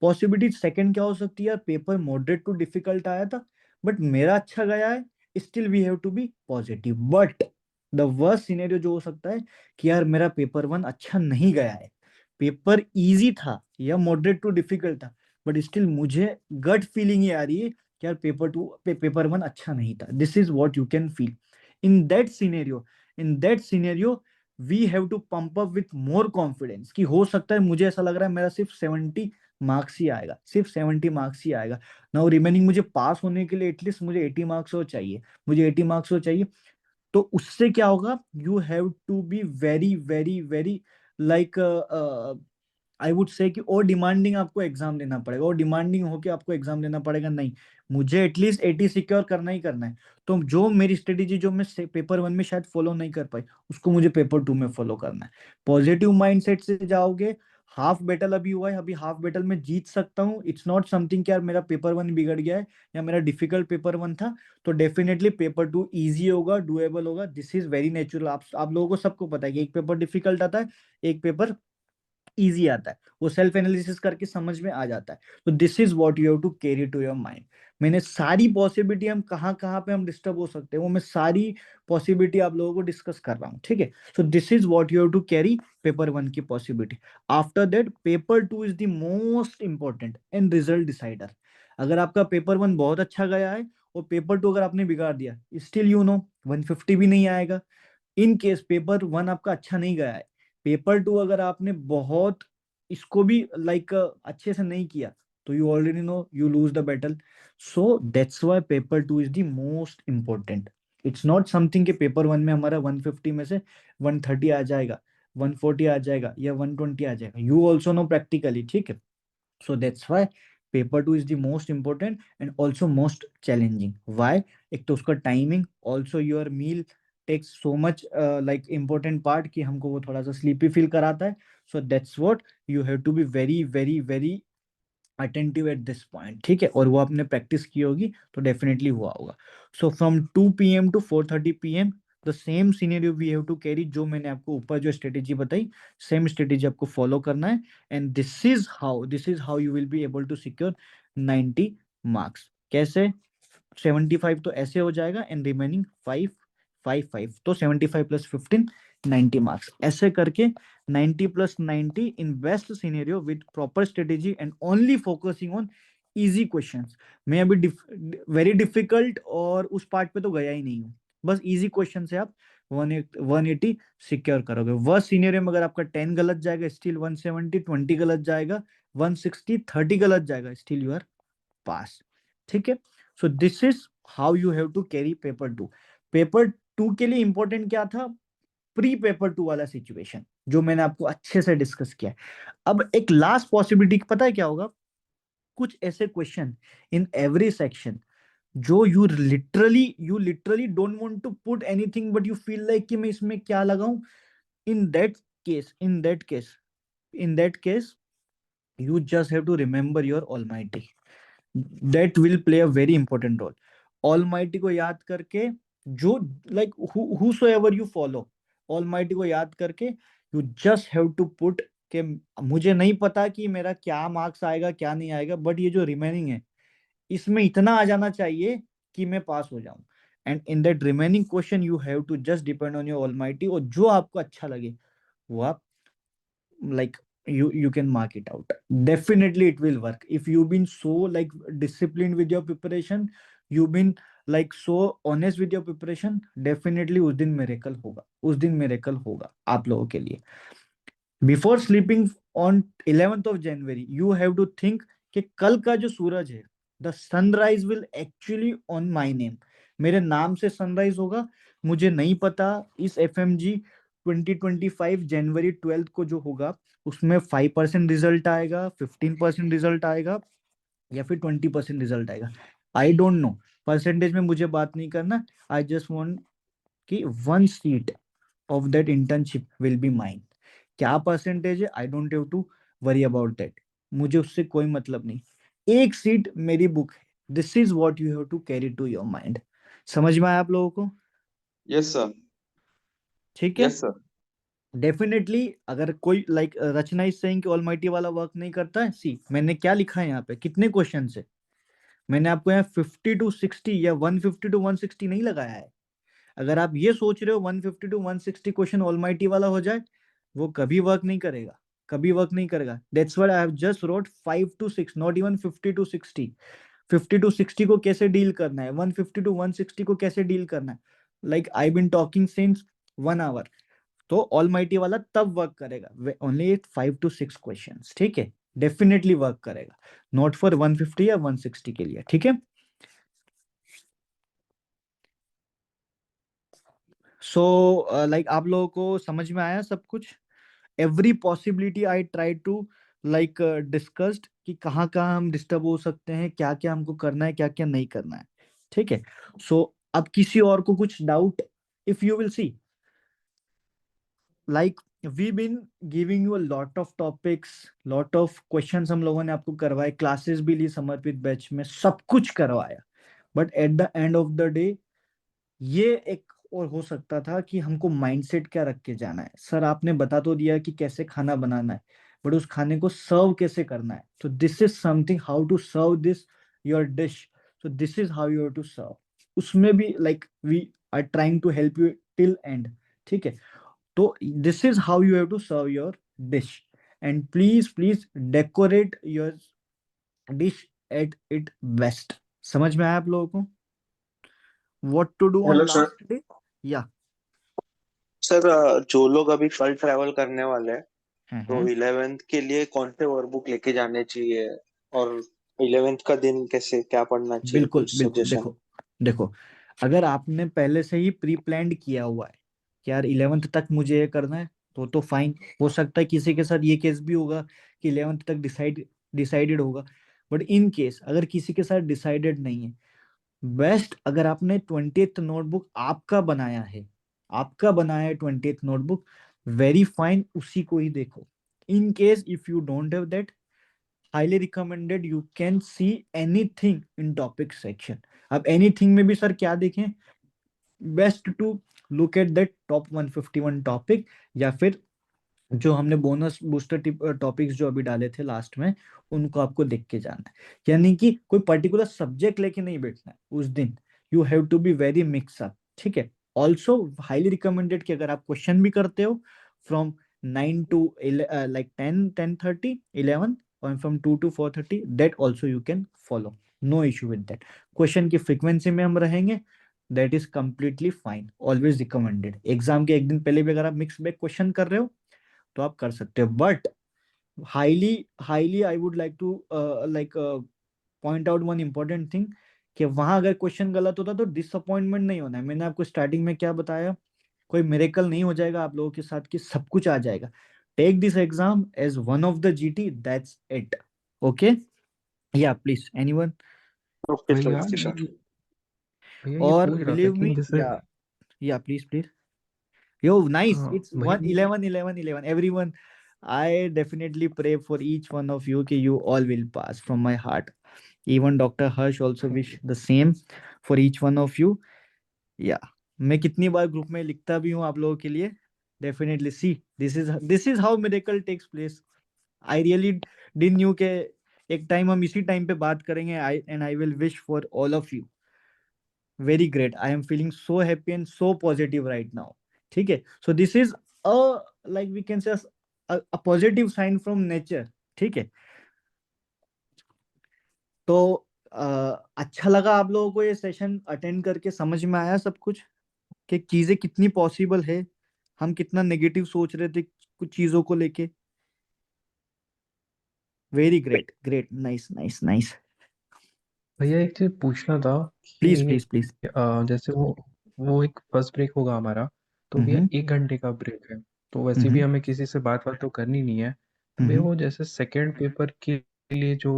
पॉसिबिलिटी सेकंड क्या हो सकती है, यार पेपर मॉडरेट टू डिफिकल्ट आया था बट मेरा अच्छा गया है, still we have to be positive. But the worst scenario जो हो सकता है कि यार मेरा पेपर 1 अच्छा नहीं गया है, पेपर इजी था या मॉडरेट टू डिफिकल्ट था, बट स्टिल मुझे गट फीलिंग ये आ रही है कि यार पेपर 1 अच्छा नहीं था। This is what you can feel in that scenario. In that scenario we have to pump up with more confidence कि हो सकता है, मुझे ऐसा लग रहा है मेरा सिर्फ 70 मार्क्स ही आएगा, सिर्फ 70 मार्क्स ही आएगा। नाउ रिमेनिंग मुझे पास होने के लिए एटलीस्ट मुझे 80 मार्क्स हो चाहिए, मुझे 80 मार्क्स हो चाहिए। तो उससे क्या होगा, you have to be very very very like I would say कि और डिमांडिंग आपको एग्जाम देना पड़ेगा, और डिमांडिंग होके आपको एग्जाम देना पड़ेगा। नहीं, मुझे एटलीस्ट 80 सिक्योर करना ही करना है। तो जो मेरी स्ट्रेटेजी जो मैं पेपर 1 में शायद फॉलो नहीं कर पाई, उसको मुझे पेपर 2 में फॉलो करना है। पॉजिटिव माइंडसेट से जाओगे। हाफ बैटल अभी हुआ है, अभी हाफ बैटल में जीत सकता हूँ। इट्स नॉट समथिंग कि यार मेरा पेपर 1 बिगड़ गया है या मेरा डिफिकल्ट पेपर 1 था, तो डेफिनेटली पेपर 2 इजी होगा, डुएबल होगा। This is very natural. आप लोगों को सबको पता है कि एक पेपर डिफिकल्ट आता है, एक पेपर इजी आता है, वो सेल्फ एनालिसिस करके समझ में आ जाता है। तो this is what you have to carry to your mind. मैंने सारी पॉसिबिलिटी, हम कहाँ कहाँ पे हम डिस्टर्ब हो सकते हैं वो मैं सारी पॉसिबिलिटी आप लोगों को डिस्कस कर रहा हूँ, ठीक है। So this is what you have to carry paper 1 की possibility. After that paper 2 is the most important and result decider. अगर आपका पेपर 1 बहुत अच्छा गया है और पेपर 2 अगर आपने बिगाड़ दिया, स्टिल यू नो 150 भी नहीं आएगा। इन केस पेपर 1 आपका अच्छा नहीं गया है, पेपर 2 अगर आपने बहुत इसको भी लाइक अच्छे से नहीं किया, तो you already no you lose the battle. So that's why paper 2 is the most important. It's not something कि पेपर 1 में हमारा 150 में से 130 आ जाएगा। 140 आ जाएगा या 120 आ जाएगा, यू ऑल्सो नो प्रैक्टिकली, ठीक है। So that's why paper 2 is the most important and also most challenging. Why? एक तो उसका timing, also your meal takes so much like important part कि हमको वो थोड़ा सा sleepy feel कराता है. So that's what you have to be very very very attentive at this point, ठीक है। और वो आपने प्रैक्टिस की होगी तो डेफिनेटली हुआ होगा। So from 2 PM to 4:30 PM the same scenario we have to carry, जो मैंने आपको ऊपर जो स्ट्रेटेजी बताई, सेम स्ट्रेटेजी आपको फॉलो करना है। And this is how you will be able to secure 90 marks. कैसे? 75 तो ऐसे हो जाएगा एंड रिमेनिंग 5 तो 75 + 15 90 मार्क्स। ऐसे करके 90 + 90 in best scenario with proper strategy and only focusing on easy questions. मैं अभी वेरी डिफिकल्ट और उस पार्ट पे तो गया ही नहीं हूँ, बस इजी क्वेश्चन से आप 180 सिक्योर करोगे। वर्स्ट सिनेरियो में अगर आपका 10 गलत जाएगा स्टिल 170, 20 गलत जाएगा 160, 30 गलत जाएगा स्टिल यू आर पास, ठीक है। So this is how you have to carry paper 2। Paper 2 के लिए इंपॉर्टेंट क्या था? प्री पेपर 2 वाला सिचुएशन जो मैंने आपको अच्छे से डिस्कस किया है। अब एक लास्ट पॉसिबिलिटी पता है क्या होगा? कुछ ऐसे क्वेश्चन इन एवरी सेक्शन जो you literally don't want to put anything but you feel like कि मैं इसमें क्या लगाऊं। In that case you just have to remember your almighty, that will play a very important role। almighty को याद करके जो like whosoever you follow, almighty को याद करके you just have to put के मुझे नहीं पता कि मेरा क्या मार्क्स आएगा क्या नहीं आएगा, बट ये जो रिमेनिंग है इसमें इतना आ जाना चाहिए कि मैं पास हो जाऊं। And in that remaining question you have to just depend on your almighty, और जो आपको अच्छा लगे वो आप like you can mark it out। Definitely it will work if you've been so like disciplined with your preparation, you've been like so honest with your preparation, definitely उस दिन miracle होगा आप लोगों के लिए। Before sleeping on 11th of January you have to think कि कल का जो सूरज है, the sunrise will actually on my name, मेरे नाम से सनराइज होगा। मुझे नहीं पता इस FMG 2025 जनवरी 12 को जो होगा उसमें 5% रिजल्ट आएगा, 15% रिजल्ट आएगा या फिर 20% रिजल्ट आएगा। आई डोंट नो, परसेंटेज में मुझे बात नहीं करना। आई जस्ट वॉन्ट कि 1 seat of that internship will be mine. क्या परसेंटेज है I don't have to worry about that, मुझे उससे कोई मतलब नहीं। एक सीट मेरी बुक है। This is what you have to carry to your mind. समझ में आया आप लोगों को? Yes sir. ठीक है। Yes sir. डेफिनेटली अगर कोई लाइक रचना इज सेइंग कि ऑलमाइटी वाला वर्क नहीं करता है, सी मैंने क्या लिखा है यहाँ पे, कितने क्वेश्चन है मैंने आपको यहाँ 50 to 60 या 150 to 160 नहीं लगाया है। अगर आप ये सोच रहे हो 150 to 160 क्वेश्चन ऑलमाइटी वाला हो जाए, वो कभी वर्क नहीं करेगा, कभी वर्क नहीं करेगा। That's why I have just road 5 to 6, not even 50 to 60। 50 to 60 को कैसे डील करना है, 150 to 160 को कैसे डील करना है, like I been talking since 1 hour। तो ऑलमाइटी वाला तब वर्क करेगा ओनली 5 to 6 क्वेश्चंस, ठीक है। डेफिनेटली वर्क करेगा, नॉट फॉर 150 या 160 के लिए, ठीक है। सो लाइक आप लोगों को समझ में आया सब कुछ? Every possibility I try to like discussed कि कहाँ कहाँ हम डिस्टर्ब हो सकते हैं, क्या क्या हमको करना है क्या क्या नहीं करना है, ठीक है। सो अब किसी और को कुछ doubt? If you will see like we been giving you a lot of topics, lot of questions हम लोगों ने आपको करवाए, क्लासेस भी ली समर्पित बैच में, सब कुछ करवाया, but at the end of the day ये एक और हो सकता था कि हमको माइंडसेट क्या रख के जाना है। सर आपने बता तो दिया कि कैसे खाना बनाना है, बट उस खाने को सर्व कैसे करना है। तो this is something how to serve this your dish, so this is how you have to serve. उसमें भी like we are trying to help you till end, ठीक है। तो this is how you have to serve your dish and please decorate your dish at it best. समझ में आया आप लोगों को? What to do on hello sir. Last day? या सर जो लोग अभी कल ट्रैवल करने वाले हैं तो हम्म 11th के लिए कौन से वर्कबुक लेके जाने चाहिए और 11th का दिन कैसे क्या पढ़ना चाहिए, बिल्कुल कुछ बिल्कुल। सजेशन? देखो अगर आपने पहले से ही प्री प्लान्ड किया हुआ है कि यार 11th तक मुझे ये करना है, तो फाइन। हो सकता है किसी के साथ ये केस भी होगा कि 11th तक डिसाइडेड होगा, बट इन केस अगर किसी के साथ डिसाइडेड नहीं है, बेस्ट अगर आपने 20th नोटबुक आपका बनाया है 20th नोटबुक, वेरी फाइन, उसी को ही देखो। In case if you don't have that, highly recommended you can see anything in topic section. अब एनीथिंग में भी सर क्या देखें, best to look at that top 151 topic, या फिर जो हमने बोनस बूस्टर टॉपिक्स जो अभी डाले थे लास्ट में, उनको आपको देख के जाना है। यानी कि कोई पर्टिकुलर सब्जेक्ट लेके नहीं बैठना है उस दिन, you have to be very mix up, ठीक है। ऑल्सो हाईली रिकमेंडेड कि अगर आप क्वेश्चन भी करते हो फ्रॉम 9 to like 10:30 11 और from 2 to 4:30, that also you can follow, no issue with that. Question की फ्रिक्वेंसी में हम रहेंगे, that is completely fine, always recommended. Exam के एक दिन पहले भी अगर आप मिक्स बैग क्वेश्चन कर रहे हो तो आप कर सकते हो, but highly I would like to like point out one important thing, कि वहां अगर क्वेश्चन गलत होता तो डिसअपॉइंटमेंट नहीं होना है। मैंने आपको स्टार्टिंग में क्या बताया, कोई मिरेकल नहीं हो जाएगा आप लोगों के साथ कि सब कुछ आ जाएगा। Take this exam as one of the GT, that's it. Okay, या प्लीज एनीवन। ओके सर, भैया ओके सर। भैया ये और पूछ रहा था बिलीव कि मी, जैसे या प्लीज yo nice, हाँ it's भैया 1 11 11 11 everyone. I definitely pray for each one of you कि you all will pass from my heart. Even Dr. Harsh also wish the same for each one of you. Yeah, मैं कितनी बार group में लिखता भी हूँ आप लोगों के लिए। Definitely see, this is how miracle takes place. I really didn't knew के एक टाइम हम इसी टाइम पे बात करेंगे। I will wish for all of you very great. I am feeling so happy and so positive right now. ठीक है, so this is a, like we can say, a positive sign from nature. ठीक है, तो अच्छा लगा आप लोगों को ये सेशन अटेंड करके, समझ में आया सब कुछ कि चीजें कितनी पॉसिबल है, हम कितना नेगेटिव सोच रहे थे कुछ चीजों को लेके। Very great, great, nice nice nice. भैया एक चीज पूछना था प्लीज कि प्लीज प्लीज। जैसे वो एक फर्स्ट ब्रेक होगा हमारा, तो भैया हम्म 1 घंटे का ब्रेक है, तो वैसे भी हम्म हमें किसी से बात तो करनी नहीं है। तो भैया हम्म वो जैसे सेकेंड पेपर के लिए जो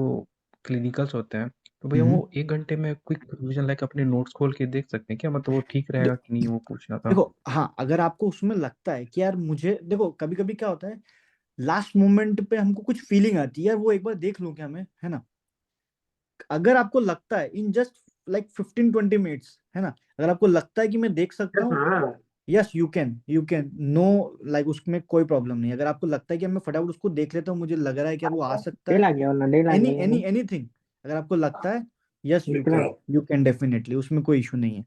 क्लिनिकल्स होते हैं, तो भैया हम्म। वो 1 घंटे में क्विक रिवीजन लाइक अपने नोट्स खोल के देख सकते हैं क्या? मतलब वो ठीक रहेगा कि नहीं, वो पूछना था। देखो, हाँ, अगर आपको उसमें लगता है कि यार मुझे, देखो कभी कभी क्या होता है, लास्ट मोमेंट पे हमको कुछ फीलिंग आती है यार वो एक बार देख लूं क्या मैं, है ना। अगर आपको लगता है इन जस्ट लाइक 15-20 मिनट्स, है ना, अगर आपको लगता है कि मैं देख सकता हूँ, yes you can no, like उसमें कोई प्रॉब्लम नहीं है। अगर आपको लगता है कि मैं फटाफट उसको देख लेता हूँ, मुझे लग रहा है कि यार वो आ सकता है, एनीथिंग, अगर आपको लगता है, यस यू कैन डेफिनेटली, उसमें कोई इशू नहीं है।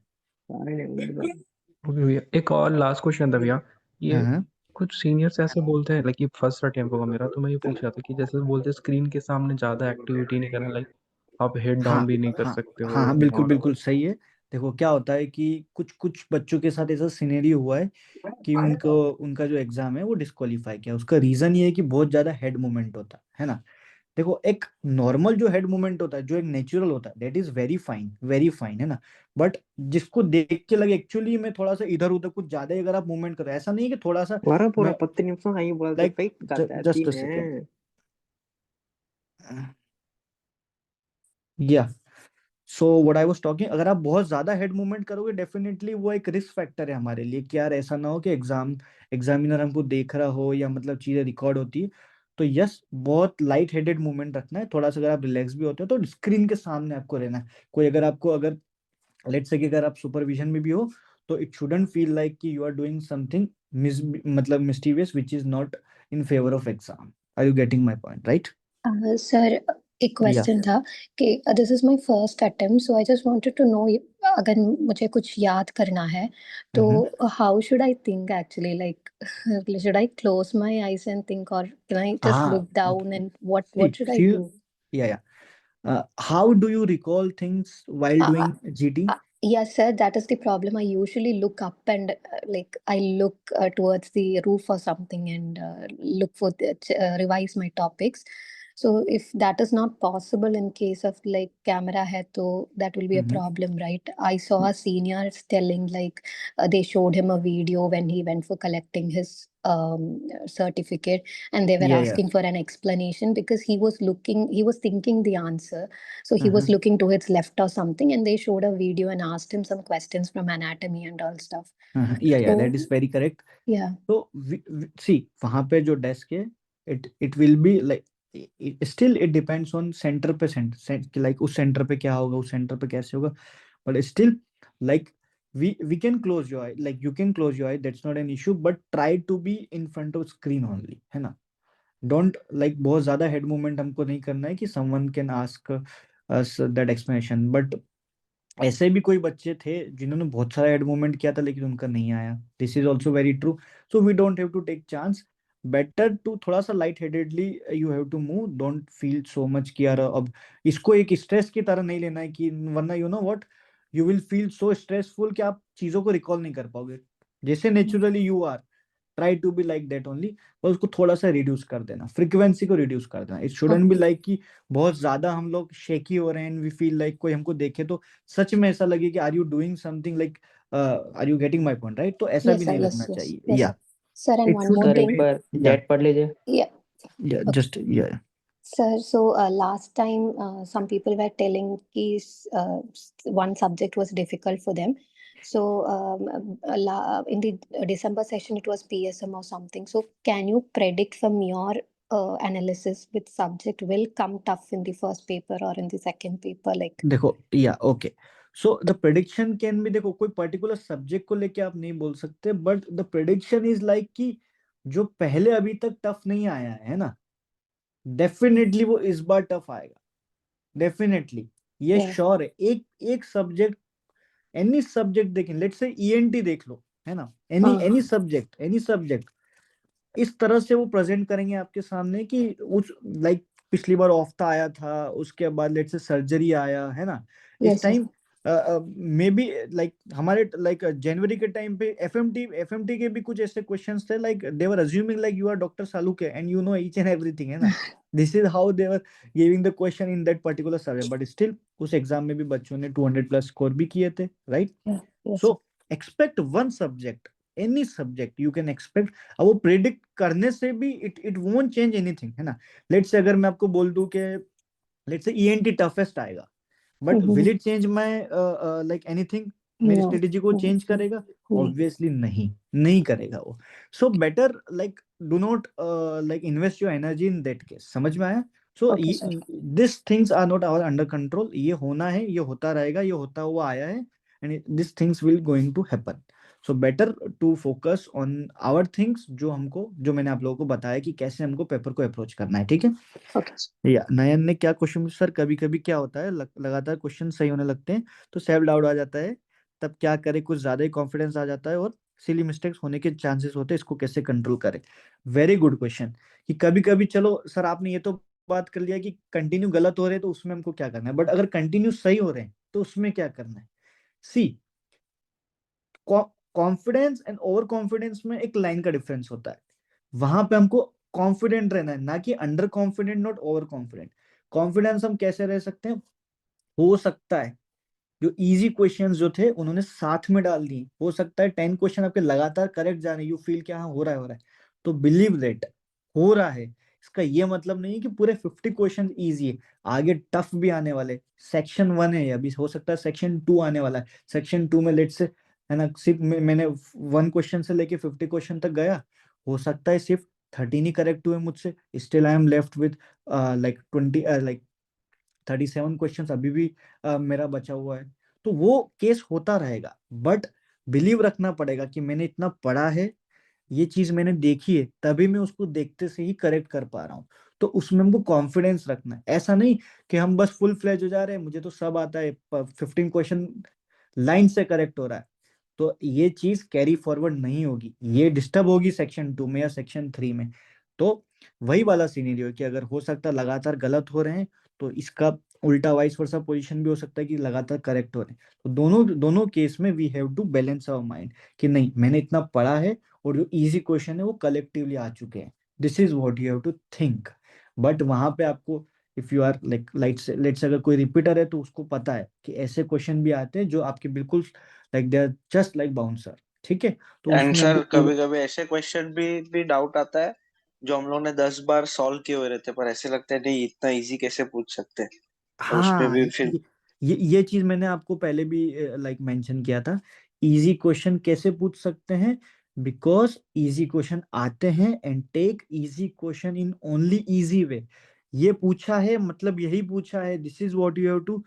ओके भैया, एक और लास्ट क्वेश्चन था भैया। हाँ ये हाँ कुछ सीनियर्स ऐसे बोलते हैं, लाइक ये फर्स्ट अटेम्प्ट होगा मेरा, तो मैं ये पूछ रहा था कि जैसे बोलते हैं स्क्रीन के सामने ज्यादा एक्टिविटी नहीं करना, लाइक आप हेड हाँ डाउन भी नहीं कर हाँ सकते हाँ हो हाँ, बिल्कुल और बिल्कुल सही है। देखो क्या होता है कि कुछ कुछ बच्चों के साथ ऐसा सिनेरियो हुआ है कि उनको, उनका जो एग्जाम है वो डिस्क्वालीफाई किया। उसका रीजन ये है कि बहुत ज्यादा हेड मूवमेंट होता है ना। देखो एक नॉर्मल जो हेड मूवमेंट होता है, जो एक नेचुरल होता है, दैट इज वेरी फाइन, है ना। बट जिसको देख के लगे एक्चुअली में थोड़ा सा इधर उधर कुछ ज्यादा ही अगर आप मूवमेंट कर रहे हो, ऐसा नहीं है कि थोड़ा सा, வரப்போற मैं 10 நிமிஷம் ஐ போலത്തെ लाइक, ஃபைட் जस्ट अ கத்தாதீன்னு सेकेंड, या so what I was talking, अगर आप बहुत ज्यादा हेड मूवमेंट करोगे, डेफिनेटली वो एक रिस्क फैक्टर है हमारे लिए कि यार ऐसा ना हो कि एग्जामिनर हमको देख रहा हो या मतलब चीजें रिकॉर्ड होती है। तो यस, बहुत लाइट हेडेड मूवमेंट रखना है थोड़ा सा। अगर आप रिलैक्स भी होते हो तो स्क्रीन के सामने आपको रहना है। कोई अगर आपको, अगर लेट्स से कि अगर आप सुपरविजन में भी हो, तो इट शुडंट फील लाइक कि यू आर डूइंग समथिंग मतलब mischievous which is not in favour of exam. Are you getting my point, right? Sir एक या क्वेश्चन था कि this is my first attempt, so I just wanted to know, अगर मुझे कुछ याद करना है तो how should I think actually, like should I close my eyes and think, और कैन आई जस्ट हाँ, look down and see what should I see do? yeah. How do you recall things while doing GT? Yes, sir, that is the problem. I usually look up and like I look towards the roof or something and look for revise my topics. So if that is not possible in case of like camera hai, to that will be a Mhm. problem, right? I saw a seniors telling like they showed him a video when he went for collecting his certificate, and they were Yeah, yeah. asking for an explanation because he was thinking the answer. So he was Uh-huh. looking to his left or something, and they showed a video and asked him some questions from anatomy and all stuff. Uh-huh. Yeah, yeah, that So is very correct. yeah, So see, वहां पे जो desk है, it will be like still it depends on center पे like उस center पे क्या होगा, उस center पे कैसे होगा, but still like we can close your eye, like you can close your eye, that's not an issue, but try to be in front of screen only, है ना. Don't like बहुत ज्यादा head movement हमको नहीं करना है कि someone can ask us that explanation, but ऐसे भी कोई बच्चे थे जिन्होंने बहुत सारा हेड मूवमेंट किया था लेकिन उनका नहीं आया. This is also very true. So we don't have to take chance. Better to थोड़ा सा light headedly you have to move. Don't feel so much कि यार अब इसको एक स्ट्रेस की तरह नहीं लेना है कि वरना you know what, you will feel so stressful कि आप चीजों को रिकॉल नहीं कर पाओगे. जैसे naturally you are, try to be like that only. और उसको थोड़ा सा रिड्यूस कर देना, फ्रीक्वेंसी को रिड्यूस कर देना. इट शुडंट बी लाइक कि बहुत ज्यादा हम लोग शेकी हो रहे हैं, वी फील लाइक कोई हमको देखे तो सच में ऐसा लगे कि are you doing something, like are you getting my point, right. तो ऐसा भी yes, sir, नहीं yes, लगना yes, चाहिए. yes, या sir. And it one should more be sir एक thing, बार या चैट पढ़ लीजिए। yeah. या Okay. जस्ट या Sir, so last time some people were telling ki one subject was difficult for them. So in the December session, it was PSM or something. So can you predict from your analysis which subject will come tough in the first paper or in the second paper? Like, देखो या okay. So the prediction can be, देखो कोई particular subject को लेके आप नहीं बोल सकते, but the prediction is like कि जो पहले अभी तक टफ नहीं आया है ना, डेफिनेटली वो इस बार टफ आएगा. डेफिनेटली ये yeah, श्योर है. एक एक सब्जेक्ट, एनी सब्जेक्ट देखें, लेट्स से ईएनटी देख लो, है ना. एनी सब्जेक्ट इस तरह से वो प्रेजेंट करेंगे आपके सामने कि उस लाइक पिछली बार ऑफ्था आया था, उसके बाद लेट्स से सर्जरी आया, है ना. इस yes, sir. Time may be like हमारे लाइक जनवरी के टाइम पे एफएमटी के भी कुछ ऐसे क्वेश्चंस थे, like they were assuming like you are doctor Salunke and you know each and everything, है ना. This is how they were giving the question in that particular survey, but still उस exam में भी बच्चों ने 200 प्लस स्कोर भी किए थे, right. Yeah, yes, so sir. Expect one subject, any subject you can expect. अब वो प्रेडिक्ट करने से भी इट वोंट चेंज एनीथिंग, है ना. लेट्स से अगर मैं आपको बोल दूं कि लेट्स से ईएनटी टफेस्ट आएगा, but will it change my like anything, मेरी No. स्ट्रेटेजी को चेंज करेगा? नहीं. ऑब्वियसली नहीं करेगा वो. So better like do not like invest your energy in that case. समझ में आया? So Okay, sir. This things are not our under control. ये होना है, ये होता रहेगा, ये होता हुआ आया है, and this things will going to happen. So better to focus on our things, जो मैंने आप लोगों को बताया कि कैसे हमको पेपर को अप्रोच करना है, ठीक है. Okay. या नयन ने क्या क्वेश्चन, सर कभी कभी क्या होता है लगातार क्वेश्चन सही होने लगते हैं तो सेल्फ डाउट आ जाता है, तब क्या करें, कुछ ज्यादा ही कॉन्फिडेंस आ जाता है और सिली मिस्टेक्स होने के चांसेस होते हैं, इसको कैसे कंट्रोल करें. Very good question. कि कभी कभी चलो सर आपने ये तो बात कर लिया कि कंटिन्यू गलत हो रहे हैं तो उसमें हमको क्या करना है, बट अगर कंटिन्यू सही हो रहे हैं तो उसमें क्या करना है. सी, कॉन्फिडेंस एंड ओवर कॉन्फिडेंस में एक लाइन का डिफरेंस होता है. वहां पे हमको कॉन्फिडेंट रहना है, ना कि under confident, not over confident. Confidence हम कैसे रह सकते हैं? हो सकता है जो इजी क्वेश्चंस जो थे उन्होंने साथ में डाल दिए, हो सकता है 10 क्वेश्चन आपके लगातार करेक्ट जा रहे हैं, यू फील कि हाँ हो रहा है, तो बिलीव दैट हो रहा है. इसका ये मतलब नहीं है कि पूरे 50 क्वेश्चन इजी है, आगे टफ भी आने वाले. सेक्शन 1 है अभी, हो सकता है सेक्शन 2 आने वाला है. सेक्शन 2 में लेट से, है ना, सिर्फ मैंने 1 क्वेश्चन से लेके 50 क्वेश्चन तक गया, हो सकता है सिर्फ 13 ही करेक्ट हुए मुझसे, still I M left with like 20 like 37 questions अभी भी मेरा बचा हुआ है. तो वो केस होता रहेगा, बट बिलीव रखना पड़ेगा कि मैंने इतना पढ़ा है, ये चीज मैंने देखी है, तभी मैं उसको देखते से ही करेक्ट कर पा रहा हूँ. तो उसमें हमको कॉन्फिडेंस रखना है. ऐसा नहीं कि हम बस फुल फ्लेज हो जा रहे हैं, मुझे तो सब आता है, 15 क्वेश्चन लाइन से करेक्ट हो रहा है, तो ये चीज कैरी फॉरवर्ड नहीं होगी, ये डिस्टर्ब होगी सेक्शन 2 में या सेक्शन 3 में. तो वही वाला सीनेरियो है कि अगर हो सकता है लगातार गलत हो रहे हैं, तो इसका उल्टा वाइस वर्सा पोजीशन भी हो सकता है कि लगातार करेक्ट हो रहे हैं. तो दोनों केस में we have to balance our mind कि नहीं, मैंने इतना पढ़ा है और जो इजी क्वेश्चन है वो कलेक्टिवली आ चुके हैं. This is what you have to think. But वहां पे आपको, if you are like let's अगर कोई रिपीटर है तो उसको पता है कि ऐसे क्वेश्चन भी आते हैं जो आपके बिल्कुल like they are just like bouncer, ठीक है, तो एंड उसमें सर हमको कभी कभी ऐसे क्वेश्चन भी डाउट आता है जो हम लोग ने 10 बार सॉल्व किए हुए रहते, पर ऐसे लगता है नहीं इतना इजी कैसे पूछ सकते हैं। और उसमें हाँ, भी फिर ये चीज मैंने आपको पहले भी लाइक मेंशन किया था। इजी क्वेश्चन कैसे पूछ सकते हैं? बिकॉज इजी क्वेश्चन आते हैं, and take easy question in only easy way. ये पूछा है मतलब यही पूछा है, this is what you have to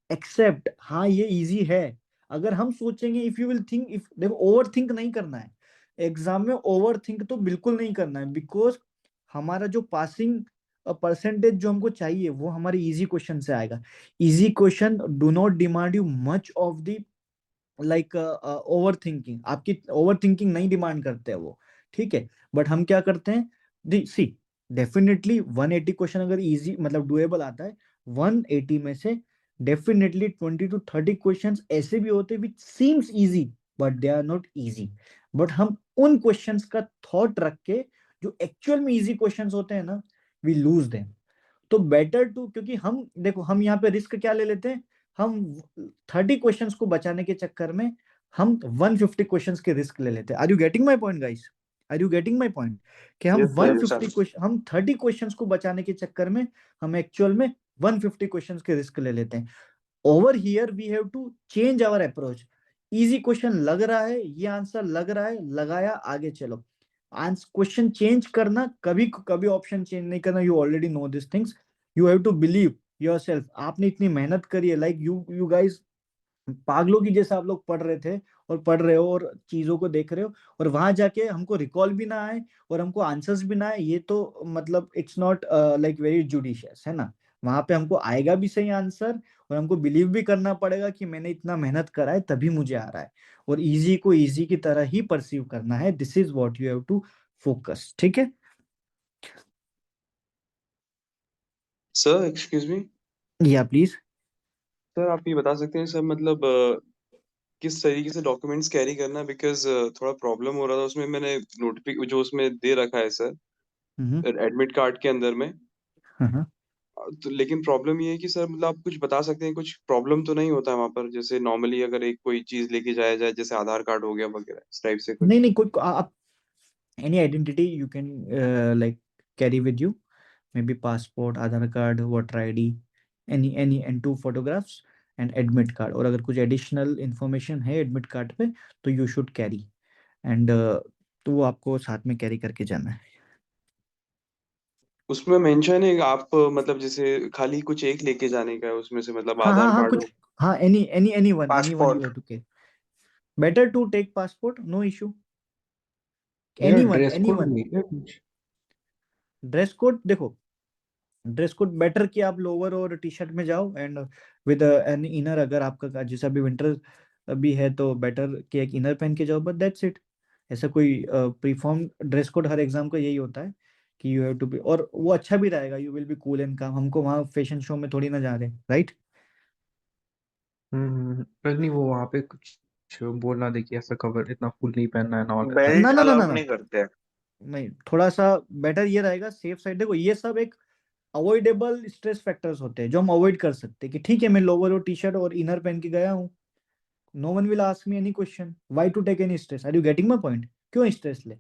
accept. हाँ, ये इजी है। अगर हम सोचेंगे, if you will think, if देखो, ओवर थिंक नहीं करना है एग्जाम में। ओवर थिंक तो बिल्कुल नहीं करना है, बिकॉज हमारा जो पासिंग परसेंटेज जो हमको चाहिए वो हमारे इजी क्वेश्चन से आएगा। Easy question do not demand you much of the like over thinking. आपकी ओवर थिंकिंग नहीं डिमांड करते हैं वो, ठीक है। बट हम क्या करते हैं, सी, डेफिनेटली 180 क्वेश्चन अगर इजी मतलब डुएबल आता है, 180 में से डेफिनेटली 20 to 30 क्वेश्चंस ऐसे भी होते हैं which seems easy, but they are not easy. But हम उन क्वेश्चंस का थॉट रख के जो एक्चुअल में इजी क्वेश्चंस होते हैं ना, वी लूज देम। तो बेटर टू, क्योंकि हम देखो, हम यहाँ पे रिस्क क्या ले लेते हैं, हम 30 क्वेश्चंस को बचाने के चक्कर में हम 150 क्वेश्चंस के रिस्क ले लेते हैं। Are you getting my point guys? Are you getting my point? कि हम यस सर। 150 क्वेश्चन, हम 30 क्वेश्चंस को बचाने के चक्कर में हम एक्चुअल में 150 क्वेश्चंस के रिस्क ले लेते हैं। Over here we have to change our approach. Easy question लग रहा है, ये आंसर लग रहा है, लगाया, आगे चलो। आंसर क्वेश्चन चेंज करना, कभी कभी ऑप्शन चेंज नहीं करना। You already know this things, you have to believe yourself. आपने इतनी मेहनत करी है, लाइक यू गाइस पागलों की जैसे आप लोग पढ़ रहे थे और पढ़ रहे हो और चीजों को देख रहे हो, और वहां जाके हमको रिकॉल भी ना आए और हमको आंसर्स भी ना आए, ये तो मतलब it's not like very judicious, है ना। वहां पे हमको आएगा भी सही आंसर, और हमको बिलीव भी करना पड़ेगा कि मैंने इतना मेहनत करा है तभी मुझे आ रहा है, और इजी को इजी की तरह ही परसीव करना है। This is what you have to focus, ठीक है। Sir excuse me. Yeah please. Sir आप ये बता सकते हैं सर, मतलब किस तरीके से डॉक्यूमेंट्स कैरी करना है, बिकॉज थोड़ा प्रॉब्लम हो रहा था उसमें। मैंने नोटिफिक जो उसमें दे रखा है सर, हम्म। एडमिट कार्ड के अंदर में। हाँ, तो लेकिन प्रॉब्लम ये है कि सर मतलब आप कुछ बता सकते हैं, कुछ प्रॉब्लम तो नहीं होता है वहां पर? जैसे नॉर्मली अगर एक कोई चीज लेके जाया जाए, जैसे आधार कार्ड हो गया वगैरह, इस टाइप से नहीं कुछ। नहीं, कोई आप any identity you can like carry with you, maybe passport, Aadhaar card, voter ID, any and 2 photographs and admit card। और अगर कुछ एडिशनल इंफॉर्मेशन है एडमिट कार्ड पे तो यू शुड कैरी, एंड तो वो आपको साथ में कैरी करके जाना है। उसमें मेंशन है आप मतलब जैसे खाली कुछ एक लेके जाने का है उसमें से, मतलब हाँ हाँ आधार हाँ, कार्ड कुछ, हो। हाँ, any one you passport. have to carry। better to take passport, no issue। यार anyone ड्रेस कोड anyone। नहीं है कुछ? ड्रेस कोड देखो, ड्रेस कोड बेटर कि आप लोअर और टी शर्ट में जाओ, एंड विद एन इनर। अगर आपका जैसा भी विंटर भी है तो बेटर कि एक इनर पहन के जाओ, बट दैट्स इट। ऐसा कोई प्रीफॉर्म ड्रेस कोड हर एग्जाम का यही होता है कि यू हैव टू बी, और वो अच्छा भी रहेगा, you will B cool and काम। हमको वहाँ फैशन शो में थोड़ी ना जा रहे, राइट। पर नहीं, वो वहां पे कुछ बोल ना दे कि ऐसा कवर इतना फुल नहीं पहनना है, और ऐसा बेल्ट ना कुछ। ना ना ना अलाउड ना, नहीं करते। नहीं, थोड़ा सा बेटर ये रहेगा, सेफ साइड। देखो, ये सब एक अवॉइडेबल स्ट्रेस फैक्टर्स होते हैं जो हम अवॉइड कर सकते हैं, कि ठीक है मैं लोअर और टी शर्ट और इनर पहन के गया हूँ, no one will ask me any question, why to take any stress. Are you getting my point? क्यों स्ट्रेस ले?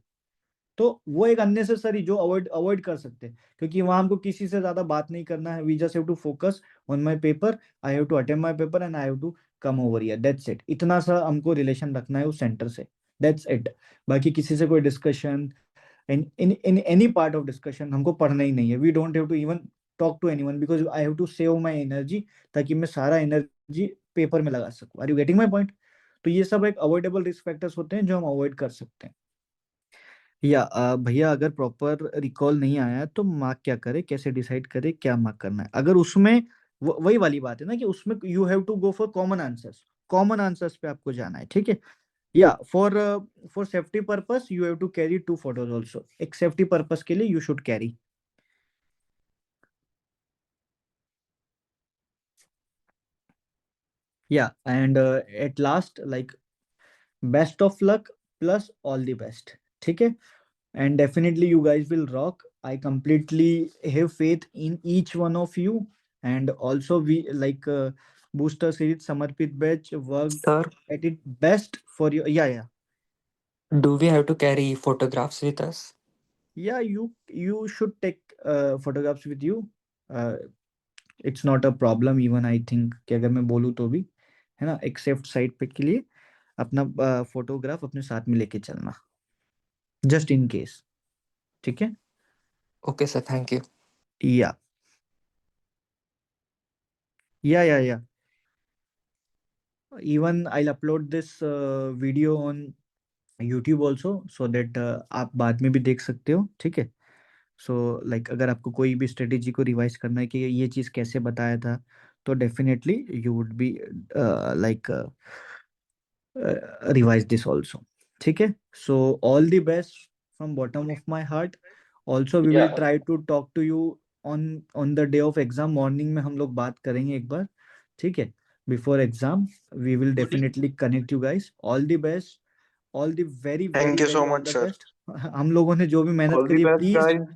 तो वो एक अननेसेसरी जो अवॉइड अवॉइड कर सकते हैं, क्योंकि वहां हमको किसी से ज्यादा बात नहीं करना है। We just have to focus on my paper, I have to attempt my paper and I have to come over here, that's it. इतना सा हमको रिलेशन रखना है उस सेंटर से, दैट्स इट। बाकी किसी से कोई discussion, in any part of discussion हमको पढ़ना ही नहीं है। We don't have to even talk to anyone, because I have to save my energy, ताकि मैं सारा एनर्जी पेपर में लगा सकूं। Are you getting my point? तो ये सब एक अवॉइडेबल रिस्क फैक्टर्स होते हैं जो हम अवॉइड कर सकते हैं। या भैया, अगर प्रॉपर रिकॉल नहीं आया तो मार्क क्या करे, कैसे डिसाइड करे क्या मार्क करना है? अगर उसमें वही वाली बात है ना, कि उसमें you have to go for common answers. Common answers पे आपको जाना है, ठीक है। Yeah for safety purpose you have to carry 2 photos also. एक सेफ्टी पर्पस के लिए you should carry. Yeah and at last, like, best of luck plus all the best, ठीक है। And definitely you guys will rock. I completely have faith in each one of you, and also we like booster series Samarpit batch worked Sir, at its best for you. Yeah, yeah. Do we have to carry photographs with us? Yeah, you should take photographs with you. It's not a problem even I think कि अगर मैं बोलूँ तो भी, है ना, accept site पे के लिए अपना फोटोग्राफ अपने साथ में लेके चलना, जस्ट इन केस. ठीक है. Okay, sir. Thank you. या या even I'll upload this video on YouTube also so that आप बाद में भी देख सकते हो. ठीक है. सो लाइक अगर आपको कोई भी स्ट्रेटेजी को रिवाइज करना है कि ये चीज़ कैसे बताया था, तो definitely you would be like revise this also. ठीक है. So all the best from bottom of my heart. Also we will try to talk to you on the day of exam. Morning में हम लोग बात करेंगे एक बार. ठीक है. Before exam we will definitely connect you guys. All the best. All the very thank very you so very all much the sir. Best. हम लोगों ने जो भी मेहनत ऑल द करी है, बेस्ट प्लीज गाइस।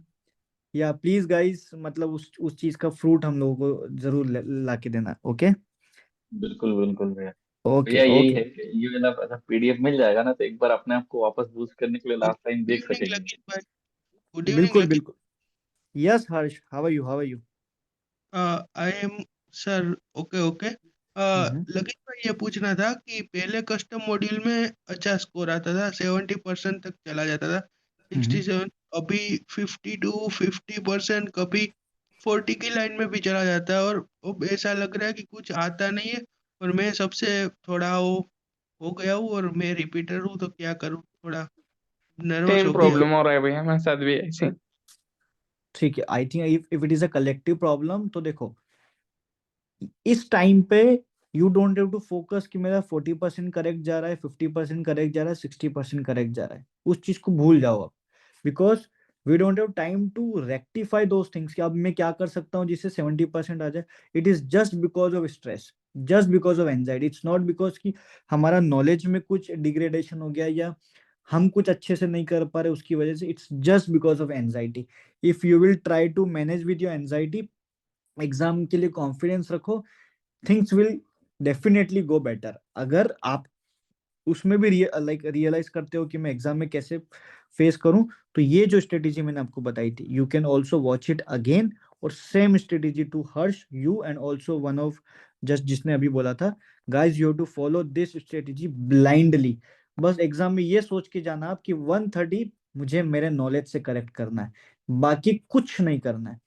या प्लीज गाइस, मतलब उस चीज का फ्रूट हम लोगों को जरूर ला के देना. ओके. बिल्कुल बिल्कुल भैया। ओके भैया यही ओके. है कि ये वाला ऐसा पीडीएफ मिल जाएगा ना, तो एक बार अपने आप को वापस बूस्ट करने के लिए लास्ट टाइम गुड देख इवनिंग सकेंगे। लकीत भाई। गुड इवनिंग बिल्कुल लकीत। बिल्कुल. Yes Harsh, how are you? I am sir okay okay. Lakit भाई ये पूछना था कि पहले कस्टम मॉड्यूल में अच्छा स्कोर आता था, 70% तक चला जाता था, 67, अभी 50% कभी 40 की लाइन में भी चला जाता है, और अब ऐसा लग रहा है कि कुछ आता नहीं है, और मैं सबसे थोड़ा वो हो गया हूँ, और मैं रिपीटर हूँ, तो क्या करूँ, थोड़ा नर्वस सेम हो गया। प्रॉब्लम हो रहा है भैया, मेरे साथ भी ऐसे। ठीक है. I think if it is a collective problem, तो देखो इस टाइम पे you don't have to focus कि मेरा 40% करेक्ट जा रहा है, 50% करेक्ट जा रहा है, 60% करेक्ट जा रहा है. उस चीज को भूल जाओ अब. Because we don't have time to rectify those things कि अब मैं क्या कर सकता हूँ जिससे 70% आ जाए. It is just because of stress, just because of anxiety. It's not because कि हमारा नॉलेज में कुछ डिग्रेडेशन हो गया या हम कुछ अच्छे से नहीं कर पा रहे उसकी वजह से. It's just because of anxiety. If you will try to manage with your anxiety, exam के लिए कॉन्फिडेंस रखो, things will definitely go better. अगर आप उसमें भी रियलाइज करते हो कि मैं एग्जाम में कैसे फेस करूं, तो ये जो स्ट्रेटेजी मैंने आपको बताई थी, you can also watch it again. और same strategy to Harsh, you and also one of just जिसने अभी बोला था, guys you have to follow this strategy blindly. बस एग्जाम में ये सोच के जाना आप कि 130 मुझे मेरे नॉलेज से करेक्ट करना है, बाकी कुछ नहीं करना है.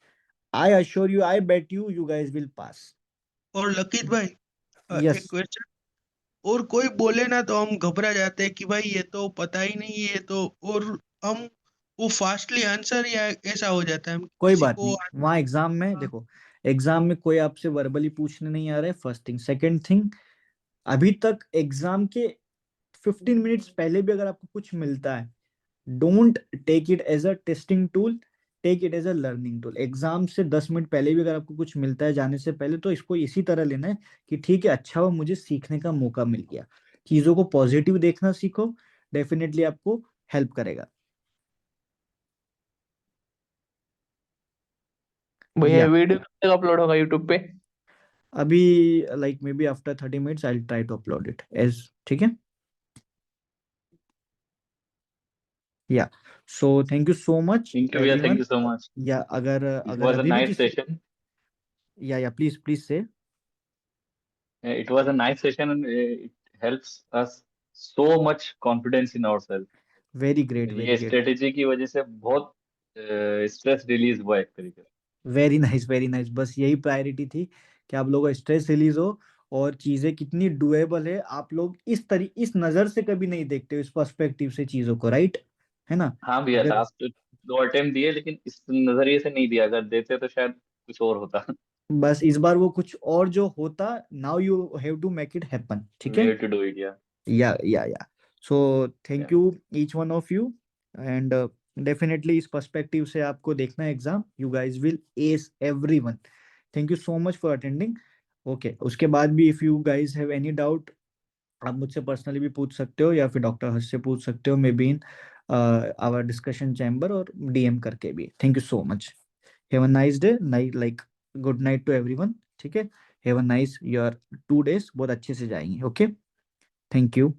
I assure you, I bet you, you guys will pass. और लकीत भाई एक यस. क्वेश्चन, और कोई बोले ना तो हम घबरा जाते हैं कि भाई ये तो पता ही नहीं है, तो और हम वो फास्टली आंसर या ऐसा हो जाता है, हम कोई किसी बात को नहीं. वहां एग्जाम में देखो, एग्जाम में कोई आपसे वर्बली पूछने नहीं आ रहा है. First thing. सेकंड थिंग, अभी तक एग्जाम के 15 मिनट्स पहले भी अगर आपको कुछ मिलता है, don't take it as a testing tool, take it as a learning tool. Exam से 10 मिनट पहले भी अगर आपको कुछ मिलता है जाने से पहले, तो इसको इसी तरह लेना है कि ठीक है, अच्छा हुआ मुझे सीखने का मौका मिल गया. चीजों को पॉजिटिव देखना सीखो, डेफिनेटली आपको हेल्प करेगा. भैया या वीडियो कब तक अपलोड होगा यूट्यूब पे? अभी like may be after 30 minutes I will try to upload it as. ठीक है. Yeah so thank you so much thank you भैया, thank everyone. You so much. या अगर इट अगर वाज अ अभी भी नाइस किसी, सेशन। या प्लीज प्लीज से. It was a nice session and it helps us so much confidence in ourselves. Very great, very ये great. Strategy की वजह से बहुत स्ट्रेस रिलीज हुआ एक तरीके से। Very nice, very nice. बस यही प्रायोरिटी थी कि आप लोगों का स्ट्रेस रिलीज हो और चीजें कितनी डुएबल है. आप लोग इस नजर से कभी नहीं देखते हो, इस पर्सपेक्टिव से चीजों को, राइट है ना. हाँ भैया, अगर लास्ट 2 अटेम्प्ट दिए, लेकिन इस नजरिए से नहीं दिया। अगर देते तो शायद कुछ और होता। बस इस बार वो कुछ और जो होता, now you have to make it happen. ठीक वी है. Have to do it yeah. Yeah so thank you each one of you. And definitely इस पर्सपेक्टिव से आपको देखना है exam. You guys will ace everyone. Thank you so much for attending. Okay. उसके बाद भी if you guys have any doubt, आप मुझसे पर्सनली भी पूछ सकते हो या फिर डॉक्टर हर्ष से पूछ सकते हो, maybe in our discussion chamber और डीएम करके भी. Thank you so much. Have a nice day. Night like good night to everyone. ठीक है. Have a nice your 2 days बहुत अच्छे से जाएंगे. ओके. Thank you.